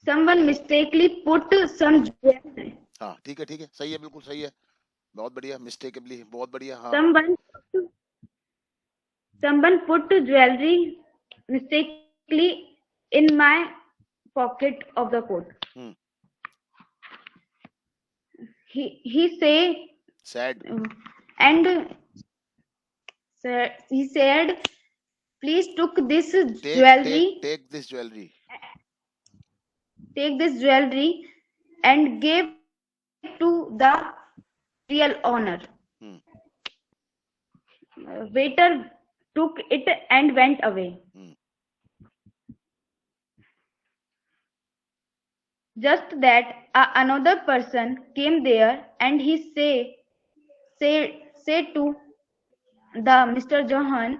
someone mistakenly put some jewelry. हाँ ठीक है सही है बिल्कुल सही है बहुत बढ़िया मिस्टेकेबली बहुत बढ़िया हाँ someone put jewelry mistakenly in my pocket of the coat. He said and he said, please take this jewelry. Take this jewelry. Take this jewelry and give to the real owner. Waiter took it and went away. Just that another person came there and he said to the Mr. Johan,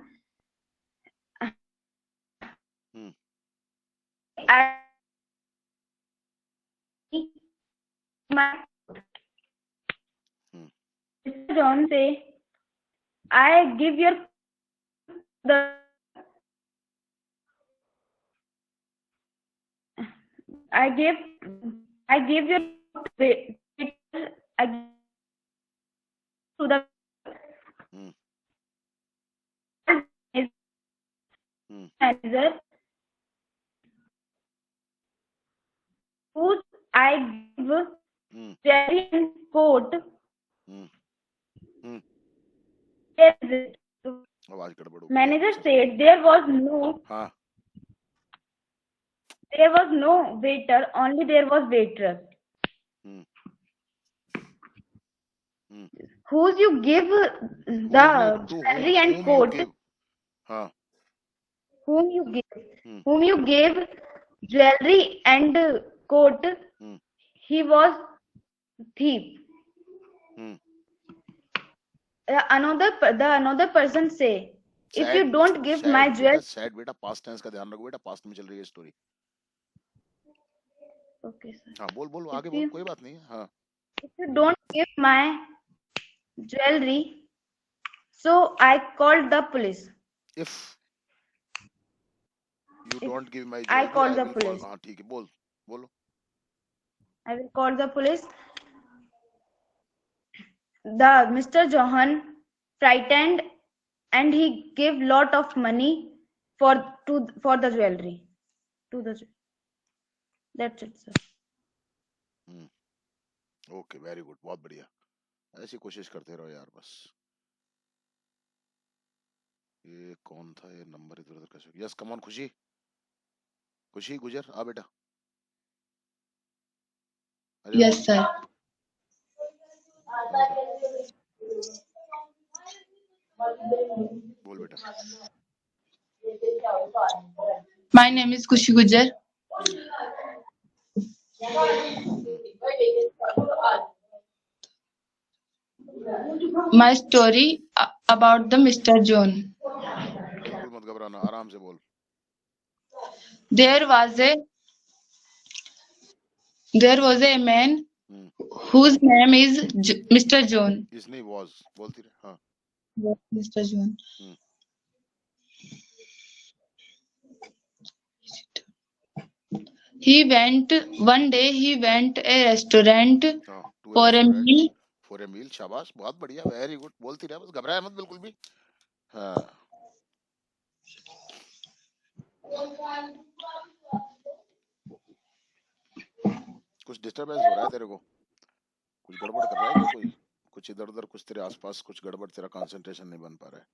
Mr. John say, I give your your to the manager whose I give jewelry and coat. Manager said there was no waiter, only there was waitress. Whose you give the jewelry and coat? Whom you gave jewelry and coat? He was thief. The another person say, if you don't give my jewelry. Sad बेटा past tense का ध्यान रखो बेटा past में चल रही है story. Okay sir. हाँ बोल आगे बोल कोई बात नहीं है हाँ. If you don't give my jewelry, so I called the police. If you don't give my jewelry, I called the police. हाँ ठीक है बोलो. I will call the police. The Mr. Johan frightened and he gave lot of money for the jewelry. That's it, sir. Okay, very good. बहुत बढ़िया. ऐसी कोशिश करते रहो यार बस. ये कौन था ये नंबर इधर उधर कैसे? Yes, come on खुशी गुजर आ बेटा. Yes, sir. बोल बेटा. My name is Kushi Gujar. My story about the Mr. John. बिल्कुल मत घबराना आराम से बोल. There was a man whose name is Mr. John. His name was बोलती रहे हाँ. Mr. John. One day he went a restaurant for a meal. For a meal, शाबाश बहुत बढ़िया वेरी गुड बोलती रहे बस घबराए मत बिल्कुल भी. हाँ. कुछ डिस्टरबेंस हो रहा है तेरे को कुछ गड़बड़ कर रहा है क्या कोई कुछ इधर उधर कुछ तेरे आसपास कुछ गड़बड़ तेरा कंसंट्रेशन नहीं बन पा रहा है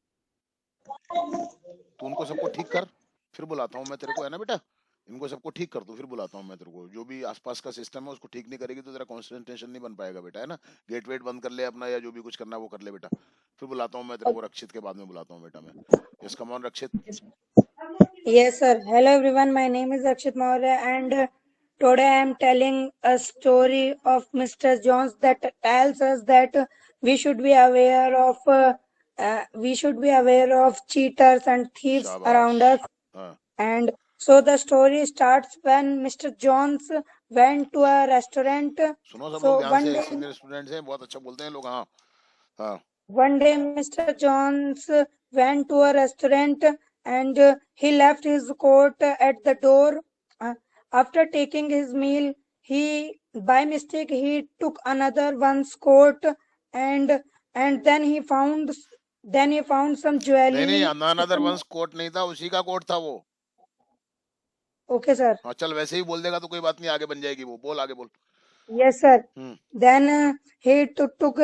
तू उनको सबको ठीक कर फिर बुलाता हूँ मैं तेरे को है ना बेटा इनको सबको ठीक कर दो फिर बुलाता हूँ मैं तेरे को जो भी आसपास का सिस्टम है उसको ठीक नहीं करेगी तो तेरा कंसंट्रेशन नहीं बन पाएगा बेटा है ना गेट वेट बंद कर ले अपना या जो भी कुछ करना है वो कर ले बेटा फिर बुलाता हूँ मैं तेरे को रक्षित के बाद में बुलाता हूँ बेटा मैं yes come on Rakshit Yes, sir. Hello, everyone. My name is Rakshit Maurya, and today I am telling a story of Mr. Jones that tells us that we should be aware of cheaters and thieves around us. And so the story starts when Mr. Jones went to a restaurant. सुनो सब So लोग ध्यान one से, day, senior students हैं, बहुत अच्छा बोलते हैं लोग. हाँ हाँ. one day Mr. Jones went to a restaurant and he left his coat at the door. After taking his meal, he by mistake he took another one's coat and then he found some नहीं jewelry. Another once coat नहीं था, उसी का coat था वो. Okay, sir. हाँ चल, वैसे ही बोल देगा तो कोई बात नहीं, आगे बन जाएगी वो. बोल, आगे बोल. Yes, sir. Then he took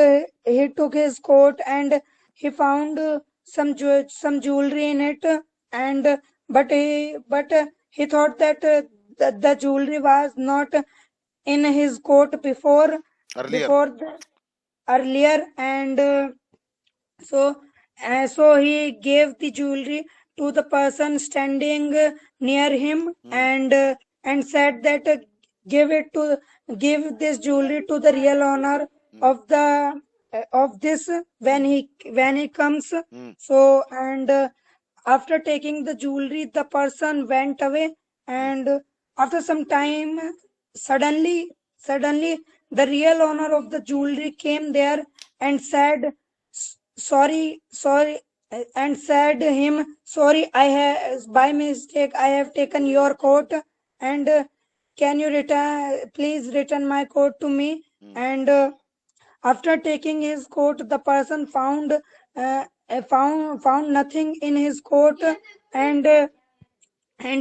his coat and he found some jewelry in it, and but he thought that the jewelry was not in his coat before earlier, and so he gave the jewelry to the person standing near him and said that give this jewelry to the real owner of the of this when he comes. So and after taking the jewelry, the person went away, and after some time, suddenly the real owner of the jewelry came there and said sorry and said him, sorry, I have by mistake I have taken your coat, and can you please return my coat to me. And after taking his coat, the person found nothing in his coat, and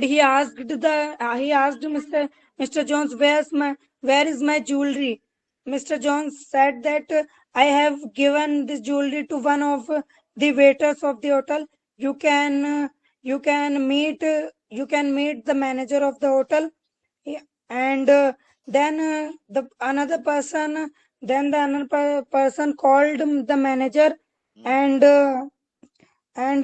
he asked Mr. Jones, where is my jewelry. Mr. Jones said that I have given this jewelry to one of the waiters of the hotel. You can meet the manager of the hotel. And then the another person called the manager, and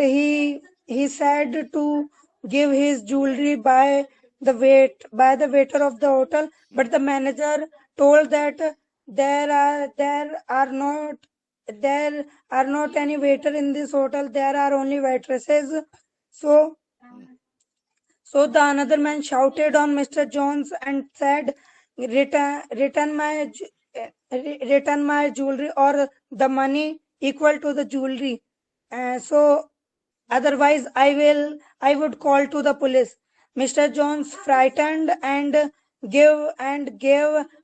he said to give his jewelry by the waiter of the hotel, but the manager told that there are not any waiter in this hotel, there are only waitresses. So the another man shouted on Mr. Jones and said, return my jewelry or the money equal to the jewelry. So otherwise I would call to the police. Mr. Jones frightened and gave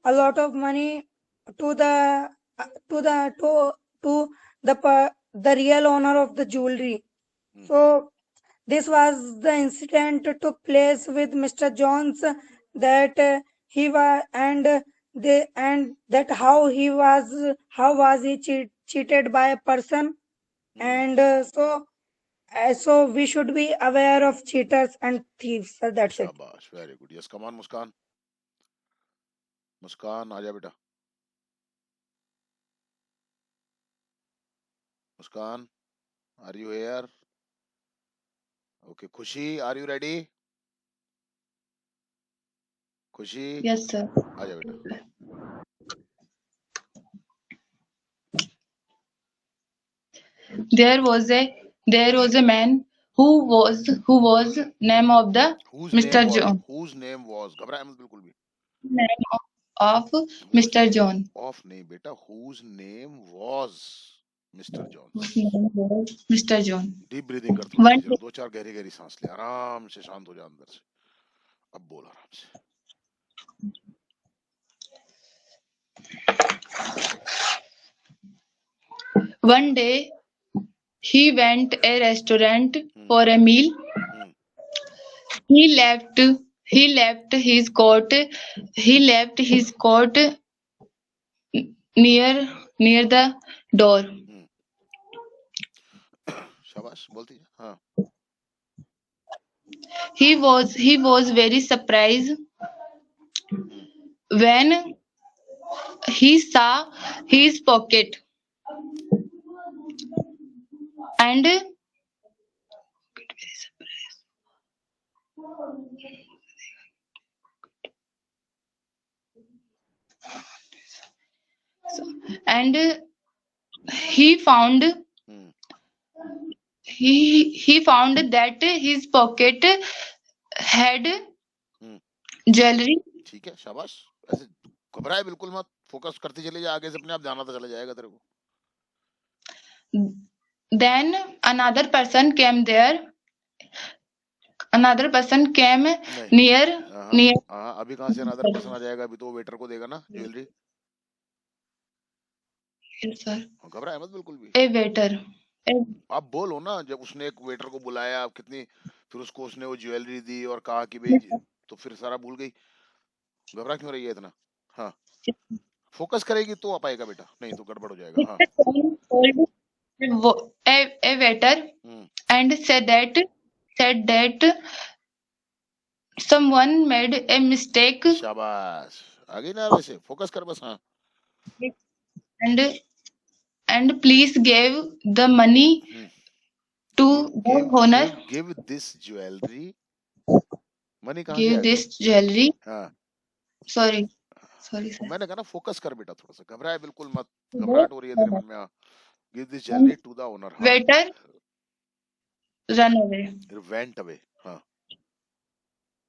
a lot of money to the the real owner of the jewelry. So this was the incident took place with Mr. Jones, that he was and that how was he cheated by a person. And so we should be aware of cheaters and thieves. So that's it. शाबाश, very good. Yes, come on, मुस्कान. मुस्कान आ जा बेटा. मुस्कान, are you here? Okay, Khushi, are you ready? Khushi? Yes, sir. आ जा बेटा. There was a man who was name of the Mr. John. Whose name was? घबराए मत बिल्कुल भी. Name of Mr. John. Of नहीं बेटा, whose name was Mr. John. Whose name was Mr. John. Deep breathing कर थोड़ी देर, 2-4 गहरी गहरी सांस ले, आराम से शांत हो जा अंदर से. अब बोल आराम से. One day he went a restaurant for a meal. He left his coat near the door. शाबाश, बोलती है. हाँ. He was very surprised when he saw his pocket and he found that his pocket had hmm, jewelry. ठीक है, शाबाश। ऐसे घबराए बिल्कुल मत, फोकस करते चले जा, आगे से अपने आप जाना तो चला जाएगा तेरे को। Then another person came there. Another person came नहीं, near हाँ near हाँ, अभी कहाँ से अनदर पर्सन आ जाएगा, अभी तो वेटर को देगा ना ज्वेलरी। sir, घबराए मत बिल्कुल भी। a waiter. A- आप बोलो ना, जब उसने एक वेटर को बुलाया, कितनी, फिर उसको उसने वो ज्वेलरी दी और कहा कि भाई, तो फिर सारा भूल गई। घबरा क्यों रही है इतना? हाँ, फोकस करेगी तो आ पाएगा बेटा, नहीं तो गड़बड़ हो जाएगा। हाँ, Mr. John called a waiter and said that someone made a mistake शाबाश, आ गई ना वैसे, फोकस कर बस। हाँ, and please give the money to the owner. Give this jewellery, money कहाँ से Give आएगा? this jewelry. हाँ, Sorry sir. मैंने कहा ना फोकस कर बेटा, थोड़ा सा घबराए बिल्कुल मत, घबराहट हो रही है तेरे मन में। हाँ, give this jewellery to the owner. हाँ, Waiter run away. Went away. हाँ,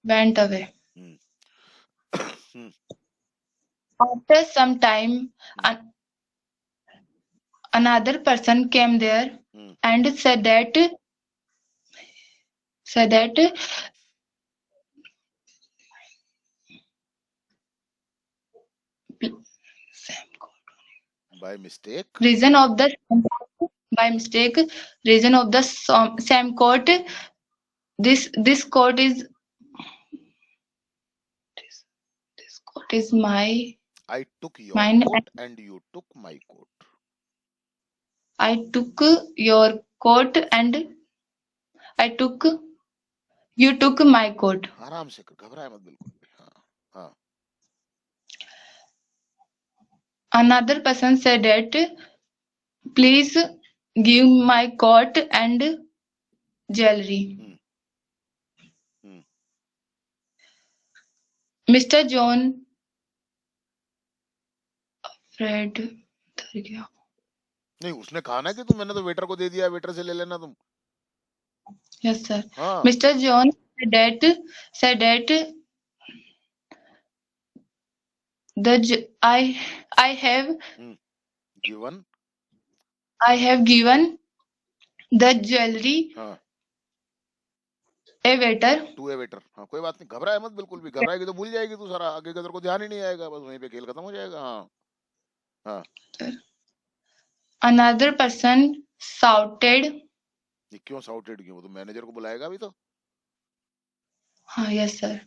Went away. Hmm, After some time, another person came there and said that by mistake reason of the same coat. This coat is my. I took your mine. coat and you took my coat. I took your coat and you took my coat. आराम से कर, घबराए मत बिल्कुल भी। हाँ हाँ, Another person said that please give my coat and jewelry. Mr. John afraid डर गया। नहीं, उसने कहा ना कि तुम, मैंने तो वेटर को दे दिया, वेटर से ले लेना तुम। Yes sir. हाँ, Mr. John said that I have given the jewelry हाँ a waiter. To a waiter. हाँ, कोई बात नहीं, घबराए मत बिल्कुल भी, घबराएगी तो भूल जाएगी तू सारा, आगे का तेरे को ध्यान ही नहीं आएगा, बस वहीं पे खेल खत्म हो जाएगा। हाँ हाँ, Another person shouted. ये क्यों साउटेड क्यों? वो तो मैनेजर को बुलाएगा अभी तो। हाँ, yes sir.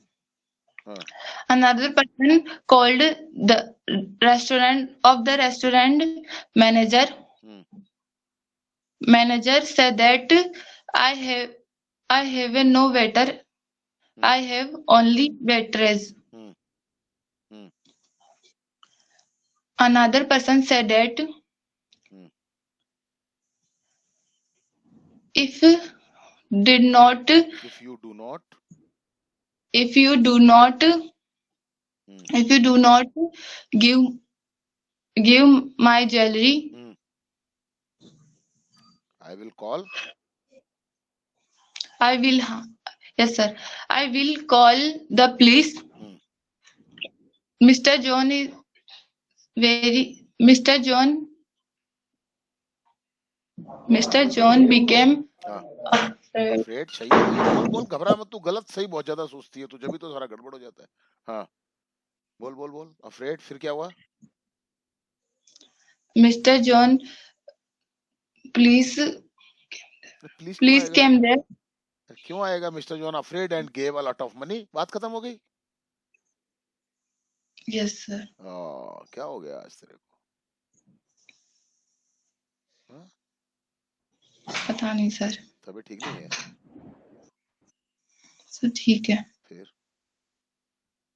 हाँ, Another person called the restaurant manager. Manager said that I have a no waiter. I have only waitress. Another person said that if you do not give my jewelry, I will call. Yes sir, I will call the police. Mr. John became afraid। सही है, बोल बोल, घबरा मत तू, गलत सही बहुत ज्यादा सोचती है तू, जब भी तो सारा गड़बड़ हो जाता है। हाँ, बोल बोल बोल, अफ्रेड, फिर क्या हुआ? Mr. John please came there. क्यों आएगा mister John? Afraid and gave a lot of money. बात खत्म हो गई। Yes sir. क्या हो गया आज तेरे को? पता नहीं सर। तबीयत ठीक नहीं है? सर ठीक है। फिर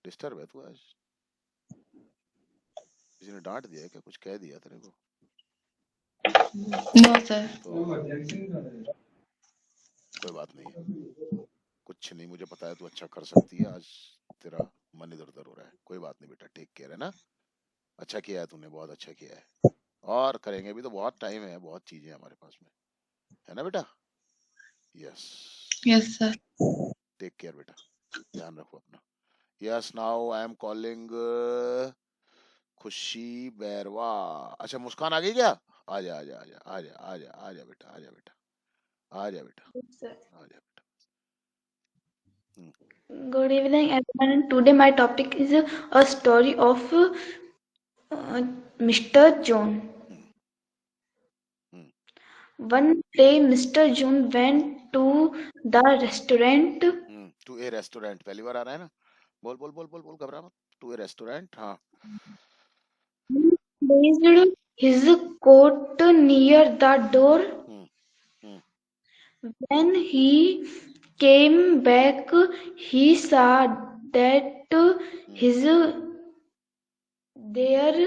डिस्टर्ब है तू आज? किसी ने डांट दिया है क्या? कुछ कह दिया तेरे को? No sir. कोई बात नहीं है, कुछ नहीं, मुझे पता है तू अच्छा कर सकती है। आज तेरा मन इधर उधर हो रहा है, कोई बात नहीं बेटा, टेक केयर, है ना? अच्छा किया है तूने, बहुत अच्छा किया है, और करेंगे भी तो, बहुत टाइम है, बहुत चीजें हमारे पास में, है ना बेटा? Yes yes sir. Take care बेटा। ध्यान रखो अपना। Yes, now I am calling Khushi Bairwa. अच्छा, मुस्कान आ गई क्या? आजा आजा आजा आजा आजा आजा बेटा, आजा बेटा, आजा बेटा, आजा बेटा। Good evening, everyone. Today my topic is a story of Mr. John. One day, Mr. John went to the restaurant. To a restaurant, पहली बार आ रहा है ना? बोल बोल बोल बोल बोल, घबरा मत। टू ए रेस्टोरेंट, हाँ। He placed his coat near the door. When he came back, he saw that his there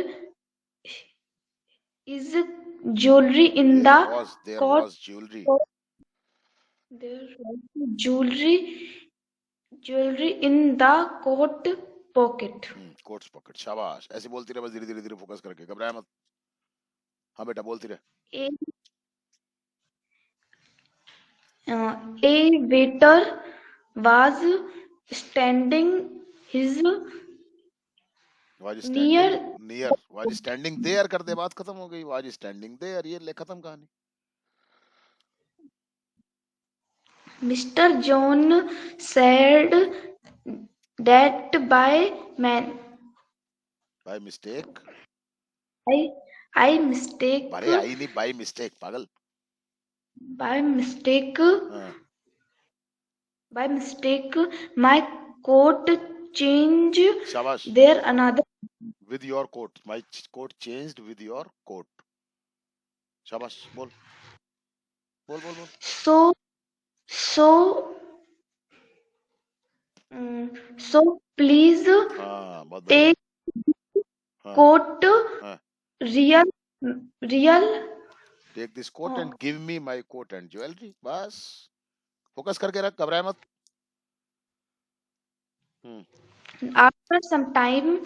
is jewelry in the there coat. was jewelry. There was jewelry in the coat pocket. Quotes pocket, शाबाश। ऐसे बोलती रहे बस, धीरे धीरे धीरे focus करके, घबराया मत। हाँ बेटा, बोलती रहे। A waiter was standing his was standing there कर दे, बात खत्म हो गई। was standing there, ये ले खत्म कहानी। Mr. John said that by mistake. I mistake. अरे आई नहीं, by mistake, पागल। By mistake. By mistake, my coat changed. शाबाश। There another. With your coat, my coat changed with your coat. शाबाश, बोल बोल बोल बोल। So please take coat real. Take this coat and give me my coat and jewelry. बस focus करके रख, घबराए मत। After some time,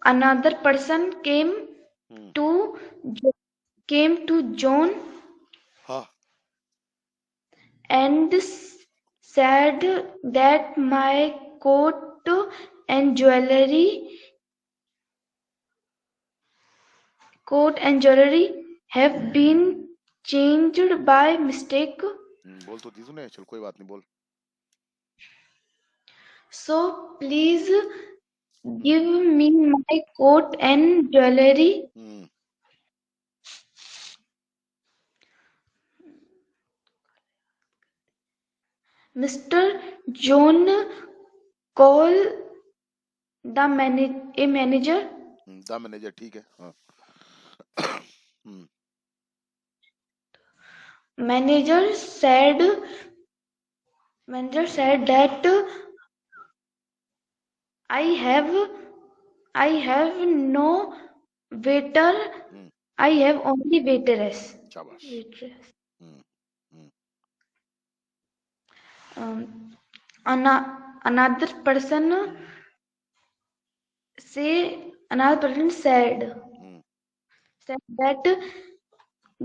another person came to John. And said that my coat and jewelry have been changed by mistake. बोल तो दी तूने, चल कोई बात नहीं, बोल। So please give me my coat and jewelry. Mr. John called the manager. The manager, ठीक है, हाँ। Manager said that I have no waiter. I have only waitress. शाबाश। Another person said that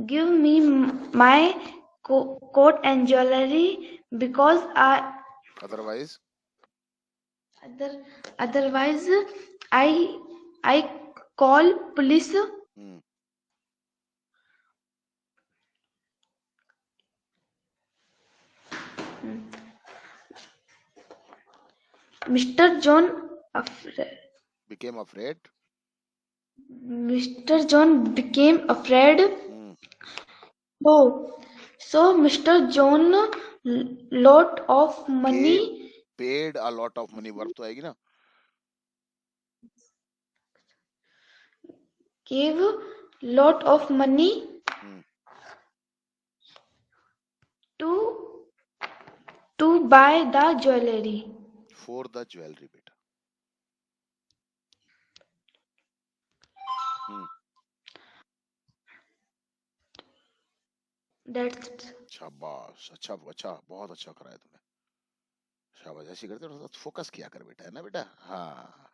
give me my coat and jewelry because otherwise I call police. Mr. John became afraid. Mr. John became afraid. So Mr. John lot of money paid a lot of money, verb तो आएगी ना। gave lot of money to buy the jewelry. For the jewelry, बेटा। That's शाबाश, अच्छा बहुत अच्छा कराया तूने, शाबाश। ऐसी करते हो, फोकस किया कर बेटा, है ना बेटा? हाँ,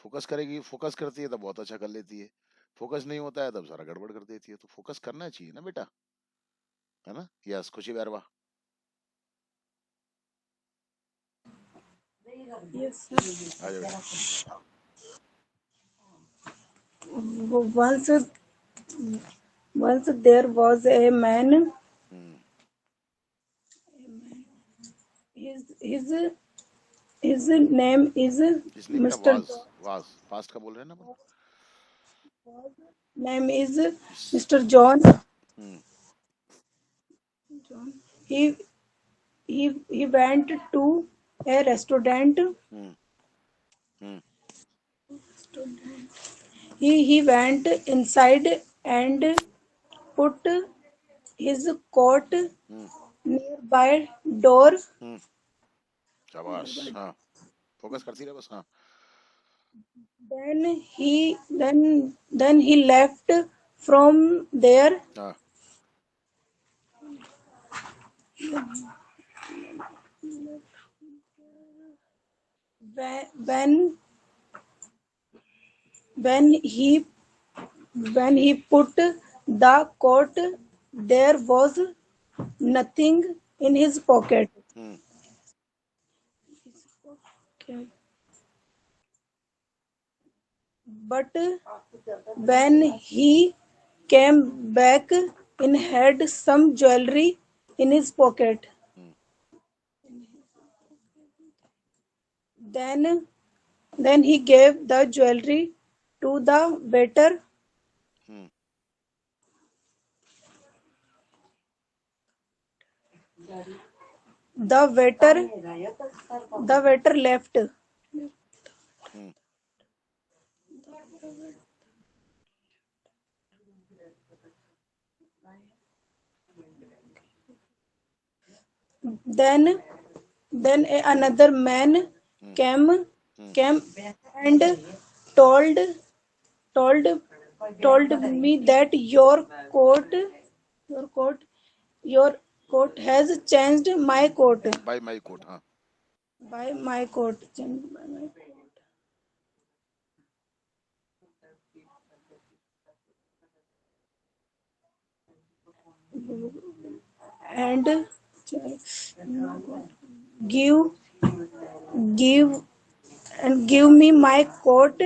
फोकस करेगी, फोकस करती है तो बहुत अच्छा कर लेती है, फोकस नहीं होता है तब सारा गड़बड़ कर देती है। तो फोकस करना चाहिए ना बेटा, है ना? यस, खुशी बैरवा। Yes, sir. आ जाओ बेटा। Once, once there was a man. His his name is इसने बेटा Mr. वाज पास्ट का बोल रहे हैं ना अपन। Name is Mr. John. John. He he went to a restaurant. He went inside and put his coat nearby door. शाबाश, हाँ focus करती रहे बस। हाँ Then he left from there. हाँ when when he when he put the coat, there was nothing in his pocket. But when he came back, he had some jewelry in his pocket. Then he gave the jewelry to the waiter. The waiter left. Then another man came and told told told me that your coat has changed my coat. By my coat. हाँ By my coat. Changed by my and give give give me my coat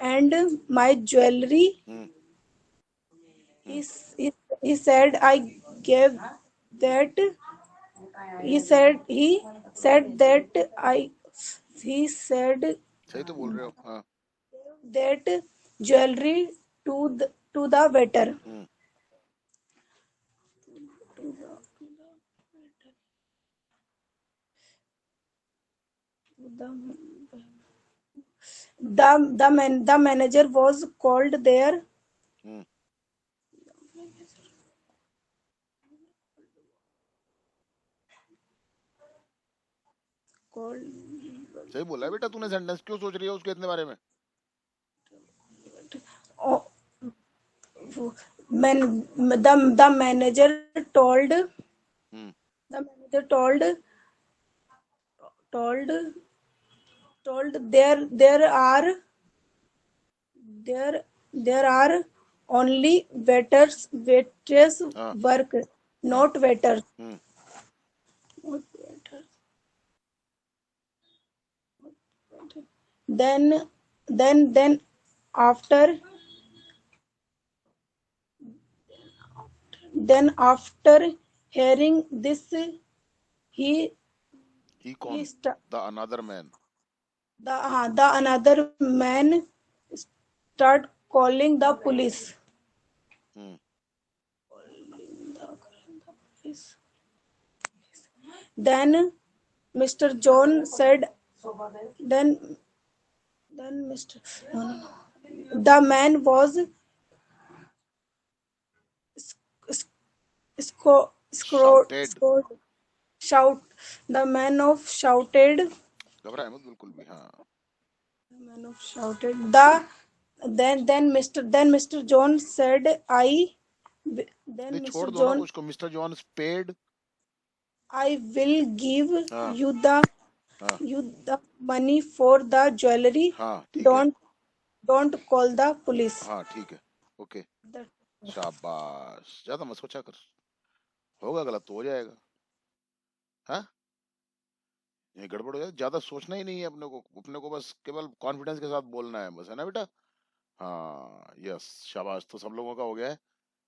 and my jewelry. He said I gave that. He said सही तो बोल रहे हो। हाँ that jewelry to the waiter. The manager was called there. सही बोला है बेटा तूने। सेंटेंस क्यों सोच रही है उसके इतने बारे में? Oh, the manager told there are only waitress work, not waiters. Then after hearing this, he कौन? The another man. the another man start calling the police. Then Mr. John said, then Mr. The man was shout. The man of shouted. घबराए मत बिल्कुल भी। हाँ The man of shouted. Then Mr. John said, नहीं छोड़ दो ना उसको। Mister John spade I will give you the money for the jewelry. Don't call the police. हाँ ठीक है ओके शाबाश। ज्यादा मत सोचा कर, होगा गलत तो हो जाएगा। हाँ ये गड़बड़ हो जाए, ज्यादा सोचना ही नहीं है अपने को बस केवल कॉन्फिडेंस के साथ बोलना है बस, है ना बेटा? हाँ, यस, शाबाश। तो सब लोगों का हो गया है।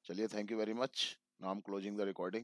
चलिए, thank you very much. Now I am closing the recording.